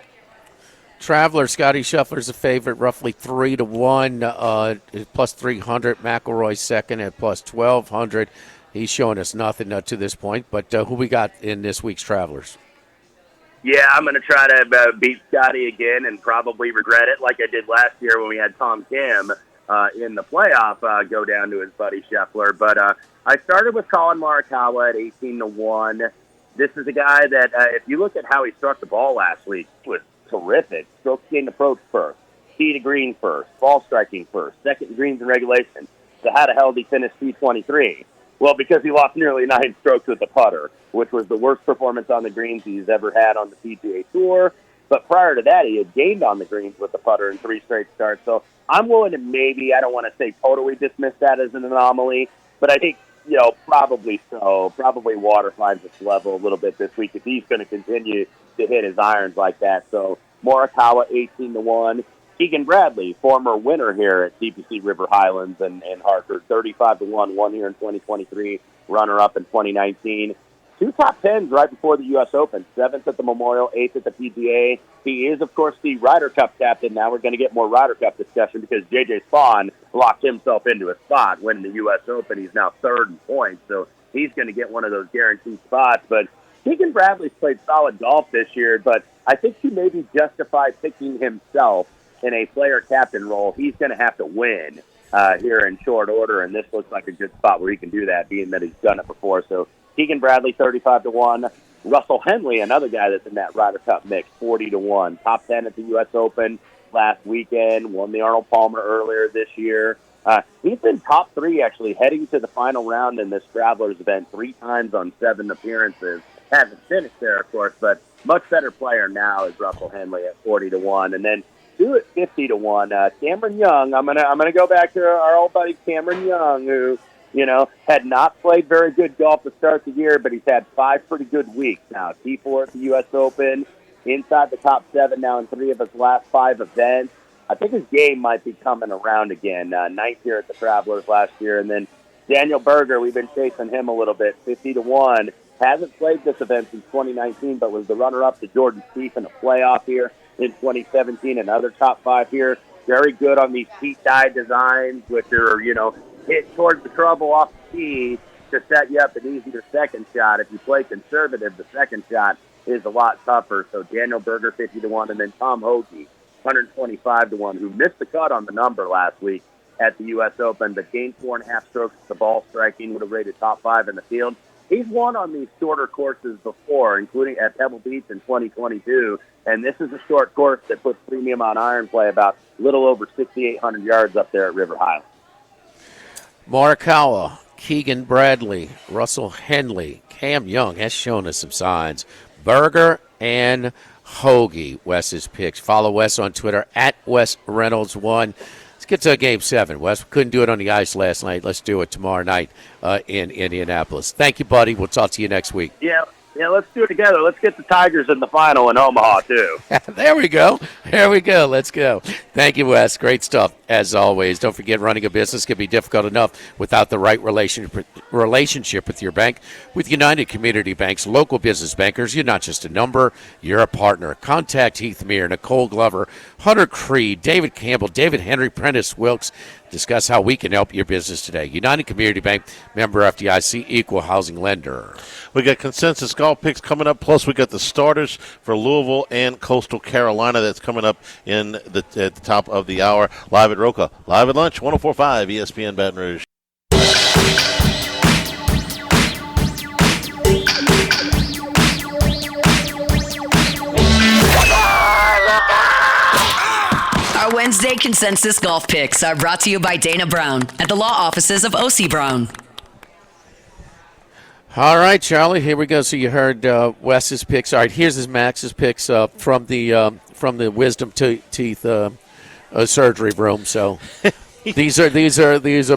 Traveler, Scotty Scheffler's a favorite, roughly 3-1, plus 300. McIlroy second at plus 1,200. He's showing us nothing to this point. But who we got in this week's Travelers? Yeah, I'm going to try to beat Scotty again and probably regret it like I did last year when we had Tom Kim in the playoff go down to his buddy Scheffler. But I started with Colin Morikawa at 18-1. This is a guy that, if you look at how he struck the ball last week, was terrific. Stroke gain approach first, tee to green first, ball striking first, second greens in regulation. So how the hell did he finish T23? Well, because he lost nearly 9 strokes with the putter, which was the worst performance on the greens he's ever had on the PGA Tour. But prior to that, he had gained on the greens with the putter in 3 straight starts. So I'm willing to maybe, I don't want to say totally dismiss that as an anomaly, but I think, probably so. Probably water finds its level a little bit this week if he's going to continue to hit his irons like that. So Morikawa 18-1. Keegan Bradley, former winner here at DPC River Highlands and Hartford, 35-1, won here in 2023, runner-up in 2019. 2 top 10s right before the U.S. Open, 7th at the Memorial, 8th at the PGA. He is, of course, the Ryder Cup captain. Now we're going to get more Ryder Cup discussion because J.J. Spawn locked himself into a spot winning the U.S. Open. He's now 3rd in points, so he's going to get one of those guaranteed spots. But Keegan Bradley's played solid golf this year, but I think he maybe justified picking himself in a player captain role. He's going to have to win here in short order, and this looks like a good spot where he can do that, being that he's done it before. So Keegan Bradley, 35-1. Russell Henley, another guy that's in that Ryder Cup mix, 40-1. Top 10 at the U.S. Open last weekend, won the Arnold Palmer earlier this year. He's been top 3, actually, heading to the final round in this Travelers event 3 times on 7 appearances. Hasn't finished there, of course, but much better player now is Russell Henley at 40-1. And then 2 at 50-1. Cameron Young, I'm gonna go back to our old buddy Cameron Young, who, had not played very good golf to start the year, but he's had 5 pretty good weeks now. T4 at the U.S. Open, inside the top 7 now in 3 of his last 5 events. I think his game might be coming around again. 9th here at the Travelers last year. And then Daniel Berger, we've been chasing him a little bit, 50-1. Hasn't played this event since 2019, but was the runner-up to Jordan Spieth in a playoff here in 2017. Another top 5 here. Very good on these teeth die designs, which are, hit towards the trouble off the tee to set you up an easier second shot. If you play conservative, the second shot is a lot tougher. So Daniel Berger, 50-1, and then Tom Hoge, 125-1, who missed the cut on the number last week at the U.S. Open, but gained 4.5 strokes at the ball striking, would have rated top 5 in the field. He's won on these shorter courses before, including at Pebble Beach in 2022, and this is a short course that puts premium on iron play about a little over 6,800 yards up there at River Highlands. Morikawa, Keegan Bradley, Russell Henley, Cam Young has shown us some signs. Berger and Hoagie, Wes's picks. Follow Wes on Twitter at Wes Reynolds 1. Let's get to Game 7, Wes. We couldn't do it on the ice last night. Let's do it tomorrow night in Indianapolis. Thank you, buddy. We'll talk to you next week. Yeah, let's do it together. Let's get the Tigers in the final in Omaha, too. There we go. Let's go. Thank you, Wes. Great stuff, as always. Don't forget, running a business can be difficult enough without the right relationship with your bank. With United Community Bank's local business bankers, you're not just a number, you're a partner. Contact Heath Meir, Nicole Glover, Hunter Creed, David Campbell, David Henry, Prentice Wilkes, Discuss how we can help your business today. United Community Bank, member FDIC, equal housing lender. We got consensus golf picks coming up, plus we got the starters for Louisville and Coastal Carolina. That's coming up at the top of the hour. Live at Roca, live at lunch, 104.5 ESPN Baton Rouge. Our Wednesday consensus golf picks are brought to you by Dana Brown at the law offices of O.C. Brown. All right, Charlie, here we go. So you heard Wes's picks. All right, here's Max's picks from the wisdom teeth surgery room. So these are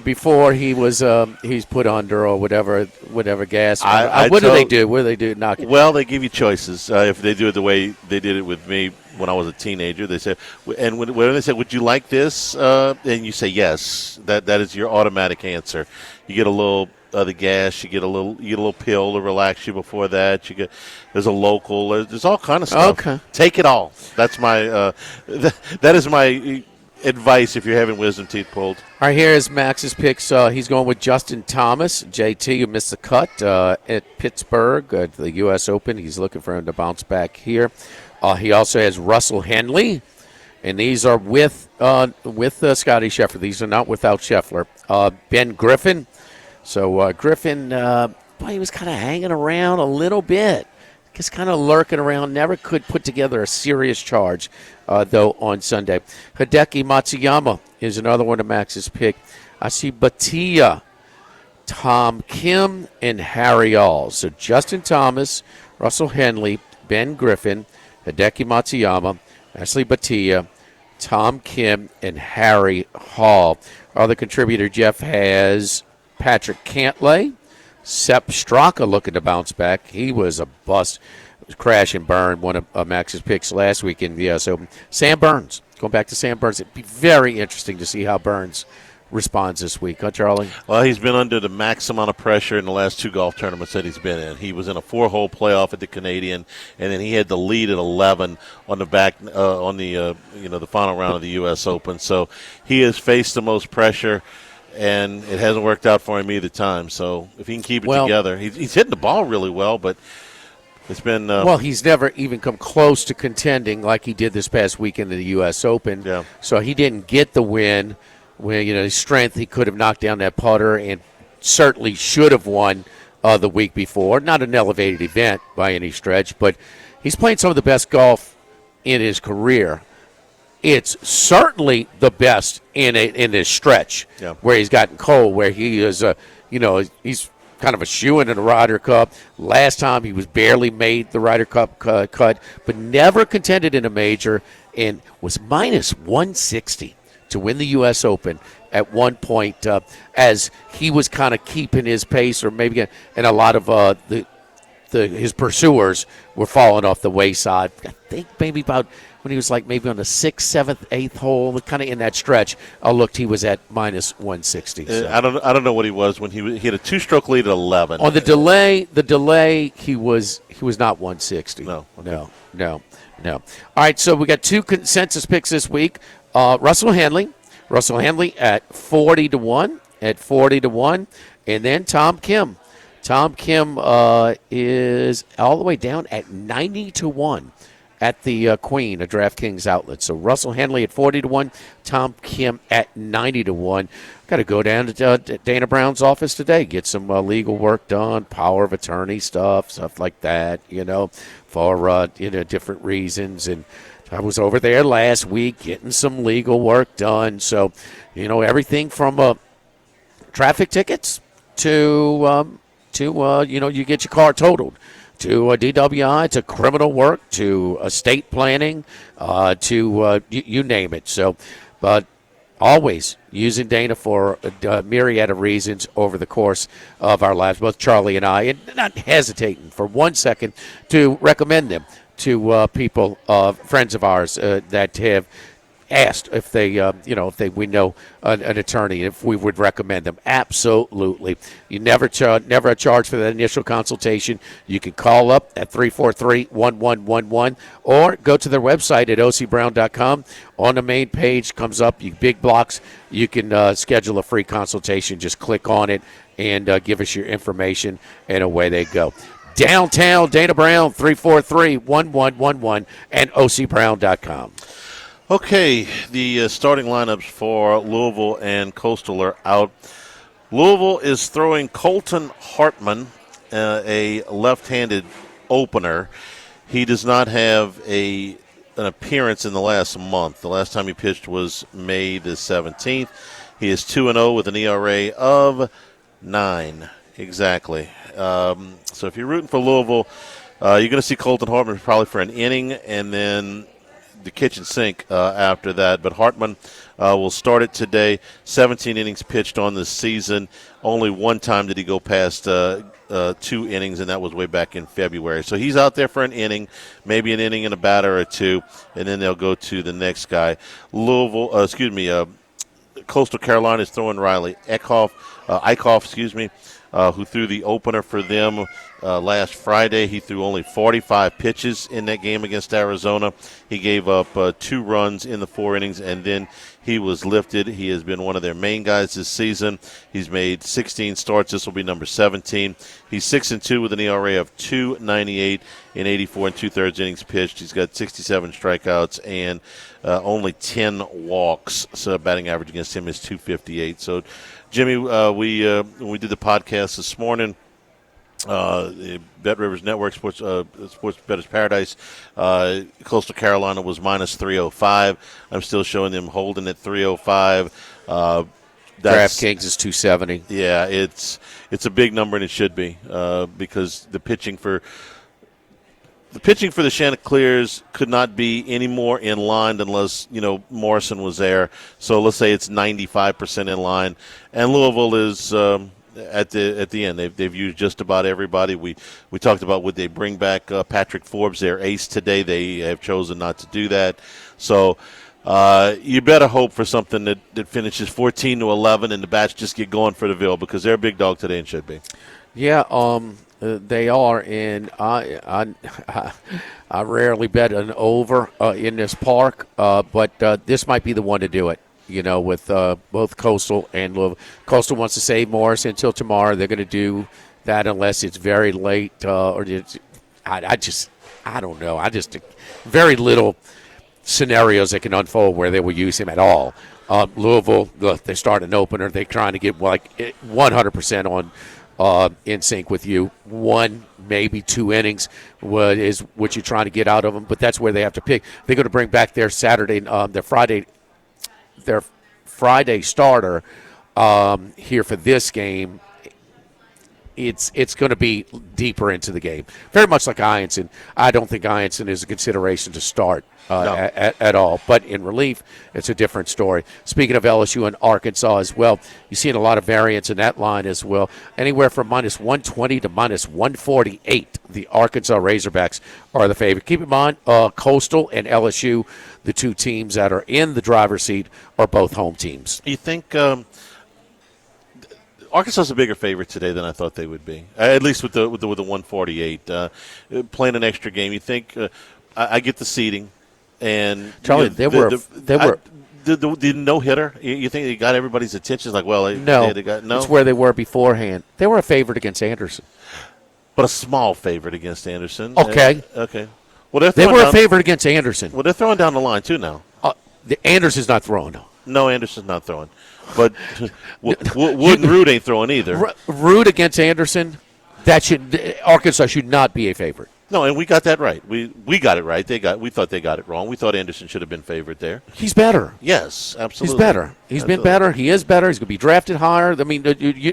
before he's put under or whatever gas. What do they do? What do they do? Knock it. Well, they give you choices. If they do it the way they did it with me when I was a teenager, they said, and when they said, "Would you like this?" and you say yes, that is your automatic answer. You get a little the gas, you get a little pill to relax you before that. There's a local. There's all kind of stuff. Okay, take it all. That's my that is my advice if you're having wisdom teeth pulled. All right, here is Max's picks. He's going with Justin Thomas, JT, who missed the cut at Pittsburgh at the U.S. Open. He's looking for him to bounce back here. He also has Russell Henley, and these are with Scotty Scheffler. These are not without Scheffler. Ben Griffin. So Griffin, he was kind of hanging around a little bit. Just kind of lurking around. Never could put together a serious charge, though, on Sunday. Hideki Matsuyama is another one of Max's pick. I see Batia, Tom Kim, and Harry All. So Justin Thomas, Russell Henley, Ben Griffin, Hideki Matsuyama, Ashley Batia, Tom Kim, and Harry Hall. Other contributor, Jeff, has Patrick Cantlay, Sepp Straka looking to bounce back. He was a bust, crash and burn, one of Max's picks last week in the U.S. Open. Sam Burns, going back to Sam Burns. It'd be very interesting to see how Burns responds this week, huh, Charlie? Well, he's been under the max amount of pressure in the last two golf tournaments that he's been in. He was in a 4-hole playoff at the Canadian, and then he had the lead at 11 on the back the final round of the U.S. Open. So he has faced the most pressure, and it hasn't worked out for him either time. So if he can keep it together, he's hitting the ball really well, but it's been he's never even come close to contending like he did this past weekend in the U.S. Open. Yeah. So he didn't get the win. Where, his strength, he could have knocked down that putter and certainly should have won the week before. Not an elevated event by any stretch, but he's playing some of the best golf in his career. It's certainly the best in this stretch where he's gotten cold, where he is, he's kind of a shoo-in in the Ryder Cup. Last time he was barely made the Ryder Cup cut, but never contended in a major and was minus 160. To win the U.S. Open at one point as he was kind of keeping his pace, or maybe, and a lot of his pursuers were falling off the wayside. I think maybe about when he was like maybe on the 6th, 7th, 8th hole, kind of in that stretch. I looked, he was at minus 160. So. I don't know what he was when he had a 2-stroke lead at 11. On the delay, he was not 160. No. All right, so we got two consensus picks this week. Russell Henley at 40-1, and then Tom Kim. Tom Kim is all the way down at 90-1 at the Queen, a DraftKings outlet. So Russell Henley at 40-1, Tom Kim at 90-1. Got to go down to Dana Brown's office today, get some legal work done, power of attorney stuff like that, for different reasons. And I was over there last week getting some legal work done. So, everything from traffic tickets to you get your car totaled, to DWI, to criminal work, to estate planning, to you name it. So, but always using Dana for a myriad of reasons over the course of our lives, both Charlie and I, and not hesitating for 1 second to recommend them to people, friends of ours that have asked if they, we know an attorney, if we would recommend them. Absolutely. You never a charge for that initial consultation. You can call up at 343-1111 or go to their website at ocbrown.com. On the main page comes up, big blocks. You can schedule a free consultation. Just click on it and give us your information, and away they go. Downtown Dana Brown, 343-1111 and ocbrown.com. Okay, the starting lineups for Louisville and Coastal are out. Louisville is throwing Colton Hartman, a left-handed opener. He does not have an appearance in the last month. The last time he pitched was May the 17th. He is 2-0 with an ERA of 9. Exactly. So if you're rooting for Louisville, you're going to see Colton Hartman probably for an inning and then the kitchen sink after that. But Hartman will start it today. 17 innings pitched on this season. Only one time did he go past 2 innings, and that was way back in February. So he's out there for an inning, maybe an inning and a batter or two, and then they'll go to the next guy. Coastal Carolina is throwing Riley Eichhoff, who threw the opener for them last Friday. He threw only 45 pitches in that game against Arizona. He gave up 2 runs in the 4 innings, and then he was lifted. He has been one of their main guys this season. He's made 16 starts. This will be number 17. He's 6-2 with an ERA of 2.98 in 84 2/3 innings pitched. He's got 67 strikeouts and only 10 walks. So batting average against him is 258. So, Jimmy, when we did the podcast this morning, Bet Rivers Network, Sports Bettor's Paradise, Coastal Carolina was minus 305. I'm still showing them holding at 305. DraftKings is 270. Yeah, it's a big number, and it should be because the pitching for the Chanticleers could not be any more in line unless Morrison was there. So let's say it's 95% in line, and Louisville is at the end. They've used just about everybody. We talked about would they bring back Patrick Forbes, their ace, today. They have chosen not to do that. So you better hope for something that finishes 14-11 and the Bats just get going for the Ville because they're a big dog today and should be. Yeah, they are, and I rarely bet an over in this park, but this might be the one to do it. With both Coastal and Louisville. Coastal wants to save Morrison until tomorrow. They're going to do that unless it's very late I don't know. Very little scenarios that can unfold where they will use him at all. Louisville, look, they start an opener. They're trying to get 100% on in sync with you. 1, maybe 2 innings is what you're trying to get out of them, but that's where they have to pick. They're going to bring back their Friday starter here for this game. It's going to be deeper into the game, very much like Ianson. I don't think Ianson is a consideration to start at all. But in relief, it's a different story. Speaking of LSU and Arkansas as well, you're seeing a lot of variance in that line as well. Anywhere from minus 120 to minus 148. The Arkansas Razorbacks are the favorite. Keep in mind, Coastal and LSU, the 2 teams that are in the driver's seat, are both home teams. You think Arkansas is a bigger favorite today than I thought they would be, at least with the 148. Playing an extra game, you think I get the seeding. And Charlie, the no-hitter, you think they got everybody's attention? Like, well, no. No? It's where they were beforehand. They were a favorite against Anderson. But a small favorite against Anderson. Okay. Okay. Well, they were a favorite against Anderson. Well, they're throwing down the line, too, now. Anderson's not throwing. No, Anderson's not throwing. But Wood and Root ain't throwing either. Root against Anderson, Arkansas should not be a favorite. No, and we got that right. We got it right. We thought they got it wrong. We thought Anderson should have been favored there. He's better. Yes, absolutely. He's better. He's been better. He is better. He's going to be drafted higher. I mean,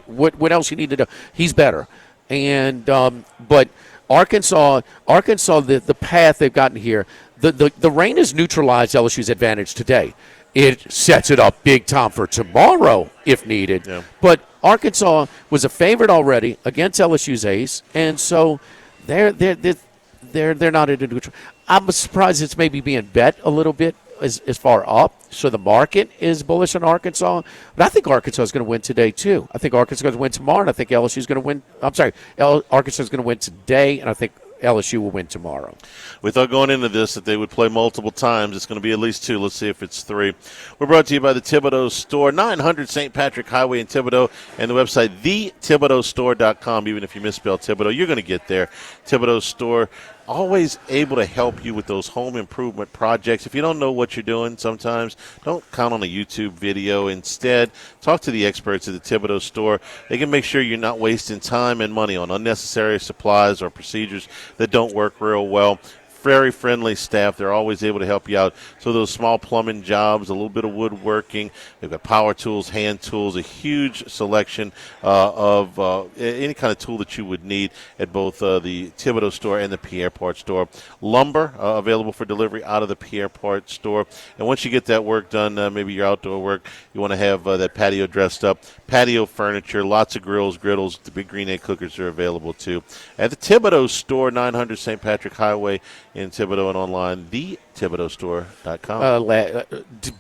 what else you need to do? He's better. And but Arkansas, the path they've gotten here, the rain has neutralized LSU's advantage today. It sets it up big time for tomorrow if needed. Yeah. But Arkansas was a favorite already against LSU's ace, and so they're not in a neutral. I'm surprised it's maybe being bet a little bit as far up, so the market is bullish on Arkansas. But I think Arkansas is going to win today, too. I think Arkansas is going to win tomorrow, and I think LSU is going to win. Arkansas is going to win today, and I think LSU will win tomorrow. We thought going into this that they would play multiple times. It's going to be at least 2. Let's see if it's 3. We're brought to you by the Thibodaux Store, 900 St. Patrick Highway in Thibodaux, and the website, thethibodeaustore.com. Even if you misspell Thibodaux, you're going to get there. Thibodaux Store, always able to help you with those home improvement projects. If you don't know what you're doing sometimes, don't count on a YouTube video. Instead, talk to the experts at the Thibodaux Store. They can make sure you're not wasting time and money on unnecessary supplies or procedures that don't work real well. Very friendly staff. They're always able to help you out. So those small plumbing jobs, a little bit of woodworking, they've got power tools, hand tools, a huge selection of any kind of tool that you would need at both the Thibodaux Store and the Pierre Part Store. Lumber available for delivery out of the Pierre Part Store. And once you get that work done, maybe your outdoor work, you want to have that patio dressed up. Patio furniture, lots of grills, griddles, the big green egg cookers are available too. At the Thibodaux Store, 900 St. Patrick Highway in Thibodaux, and online, thethibodeaustore.com.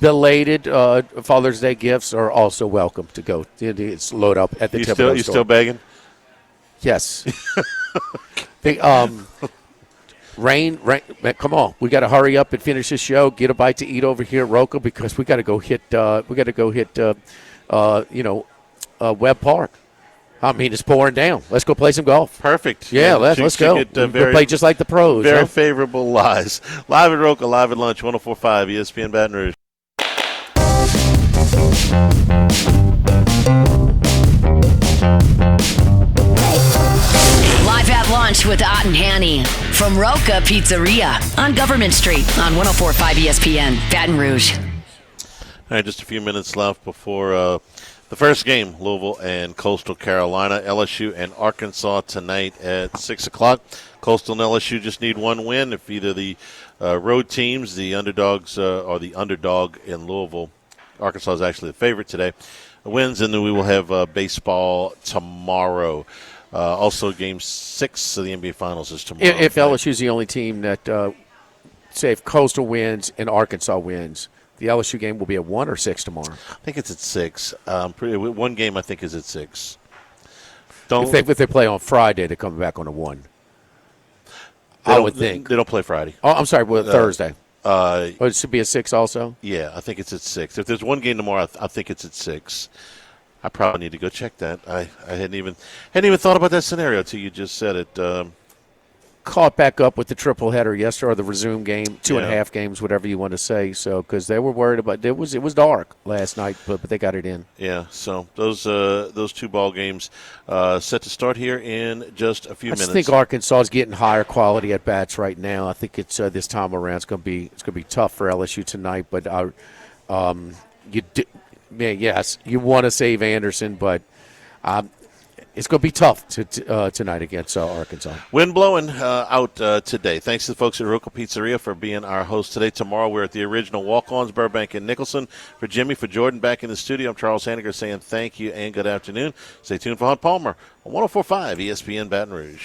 Belated Father's Day gifts are also welcome to go. It's load up at the Thibodaux Store. You still begging? Yes. Rain, come on. We got to hurry up and finish this show. Get a bite to eat over here at Roca because we got to go hit Webb Park. I mean, it's pouring down. Let's go play some golf. Perfect. Yeah, let's go. We'll play just like the pros. Very favorable lies. Live at Roca, live at lunch, 104.5 ESPN Baton Rouge. Live at lunch with Ott and Hanny from Roca Pizzeria on Government Street on 104.5 ESPN Baton Rouge. All right, just a few minutes left before the first game, Louisville and Coastal Carolina. LSU and Arkansas tonight at 6 o'clock. Coastal and LSU just need one win. If either the road teams, the underdogs, or the underdog in Louisville, Arkansas is actually the favorite today, wins, and then we will have baseball tomorrow. Also, Game 6 of the NBA Finals is tomorrow. If LSU is the only team that, say, if Coastal wins and Arkansas wins, the LSU game will be at 1 or 6 tomorrow. I think it's at 6. One game I think is at 6. If they play on Friday, they come back on a 1. I would think. They don't play Friday. Oh, I'm sorry, Thursday. It should be a 6 also? Yeah, I think it's at 6. If there's one game tomorrow, I think it's at 6. I probably need to go check that. I hadn't even thought about that scenario until you just said it. Caught back up with the triple header yesterday, or the resume game, 2.5 games, whatever you want to say. So, because they were worried about it was dark last night, but they got it in. Yeah. So those two ball games set to start here in just a few minutes. I think Arkansas is getting higher quality at bats right now. I think it's this time around it's going to be tough for LSU tonight. But yes, you want to save Anderson, but. It's going to be tough tonight against Arkansas. Wind blowing out today. Thanks to the folks at Roca Pizzeria for being our host today. Tomorrow we're at the original Walk-Ons, Burbank and Nicholson. For Jimmy, for Jordan, back in the studio, I'm Charles Hanniger saying thank you and good afternoon. Stay tuned for Hunt Palmer on 104.5 ESPN Baton Rouge.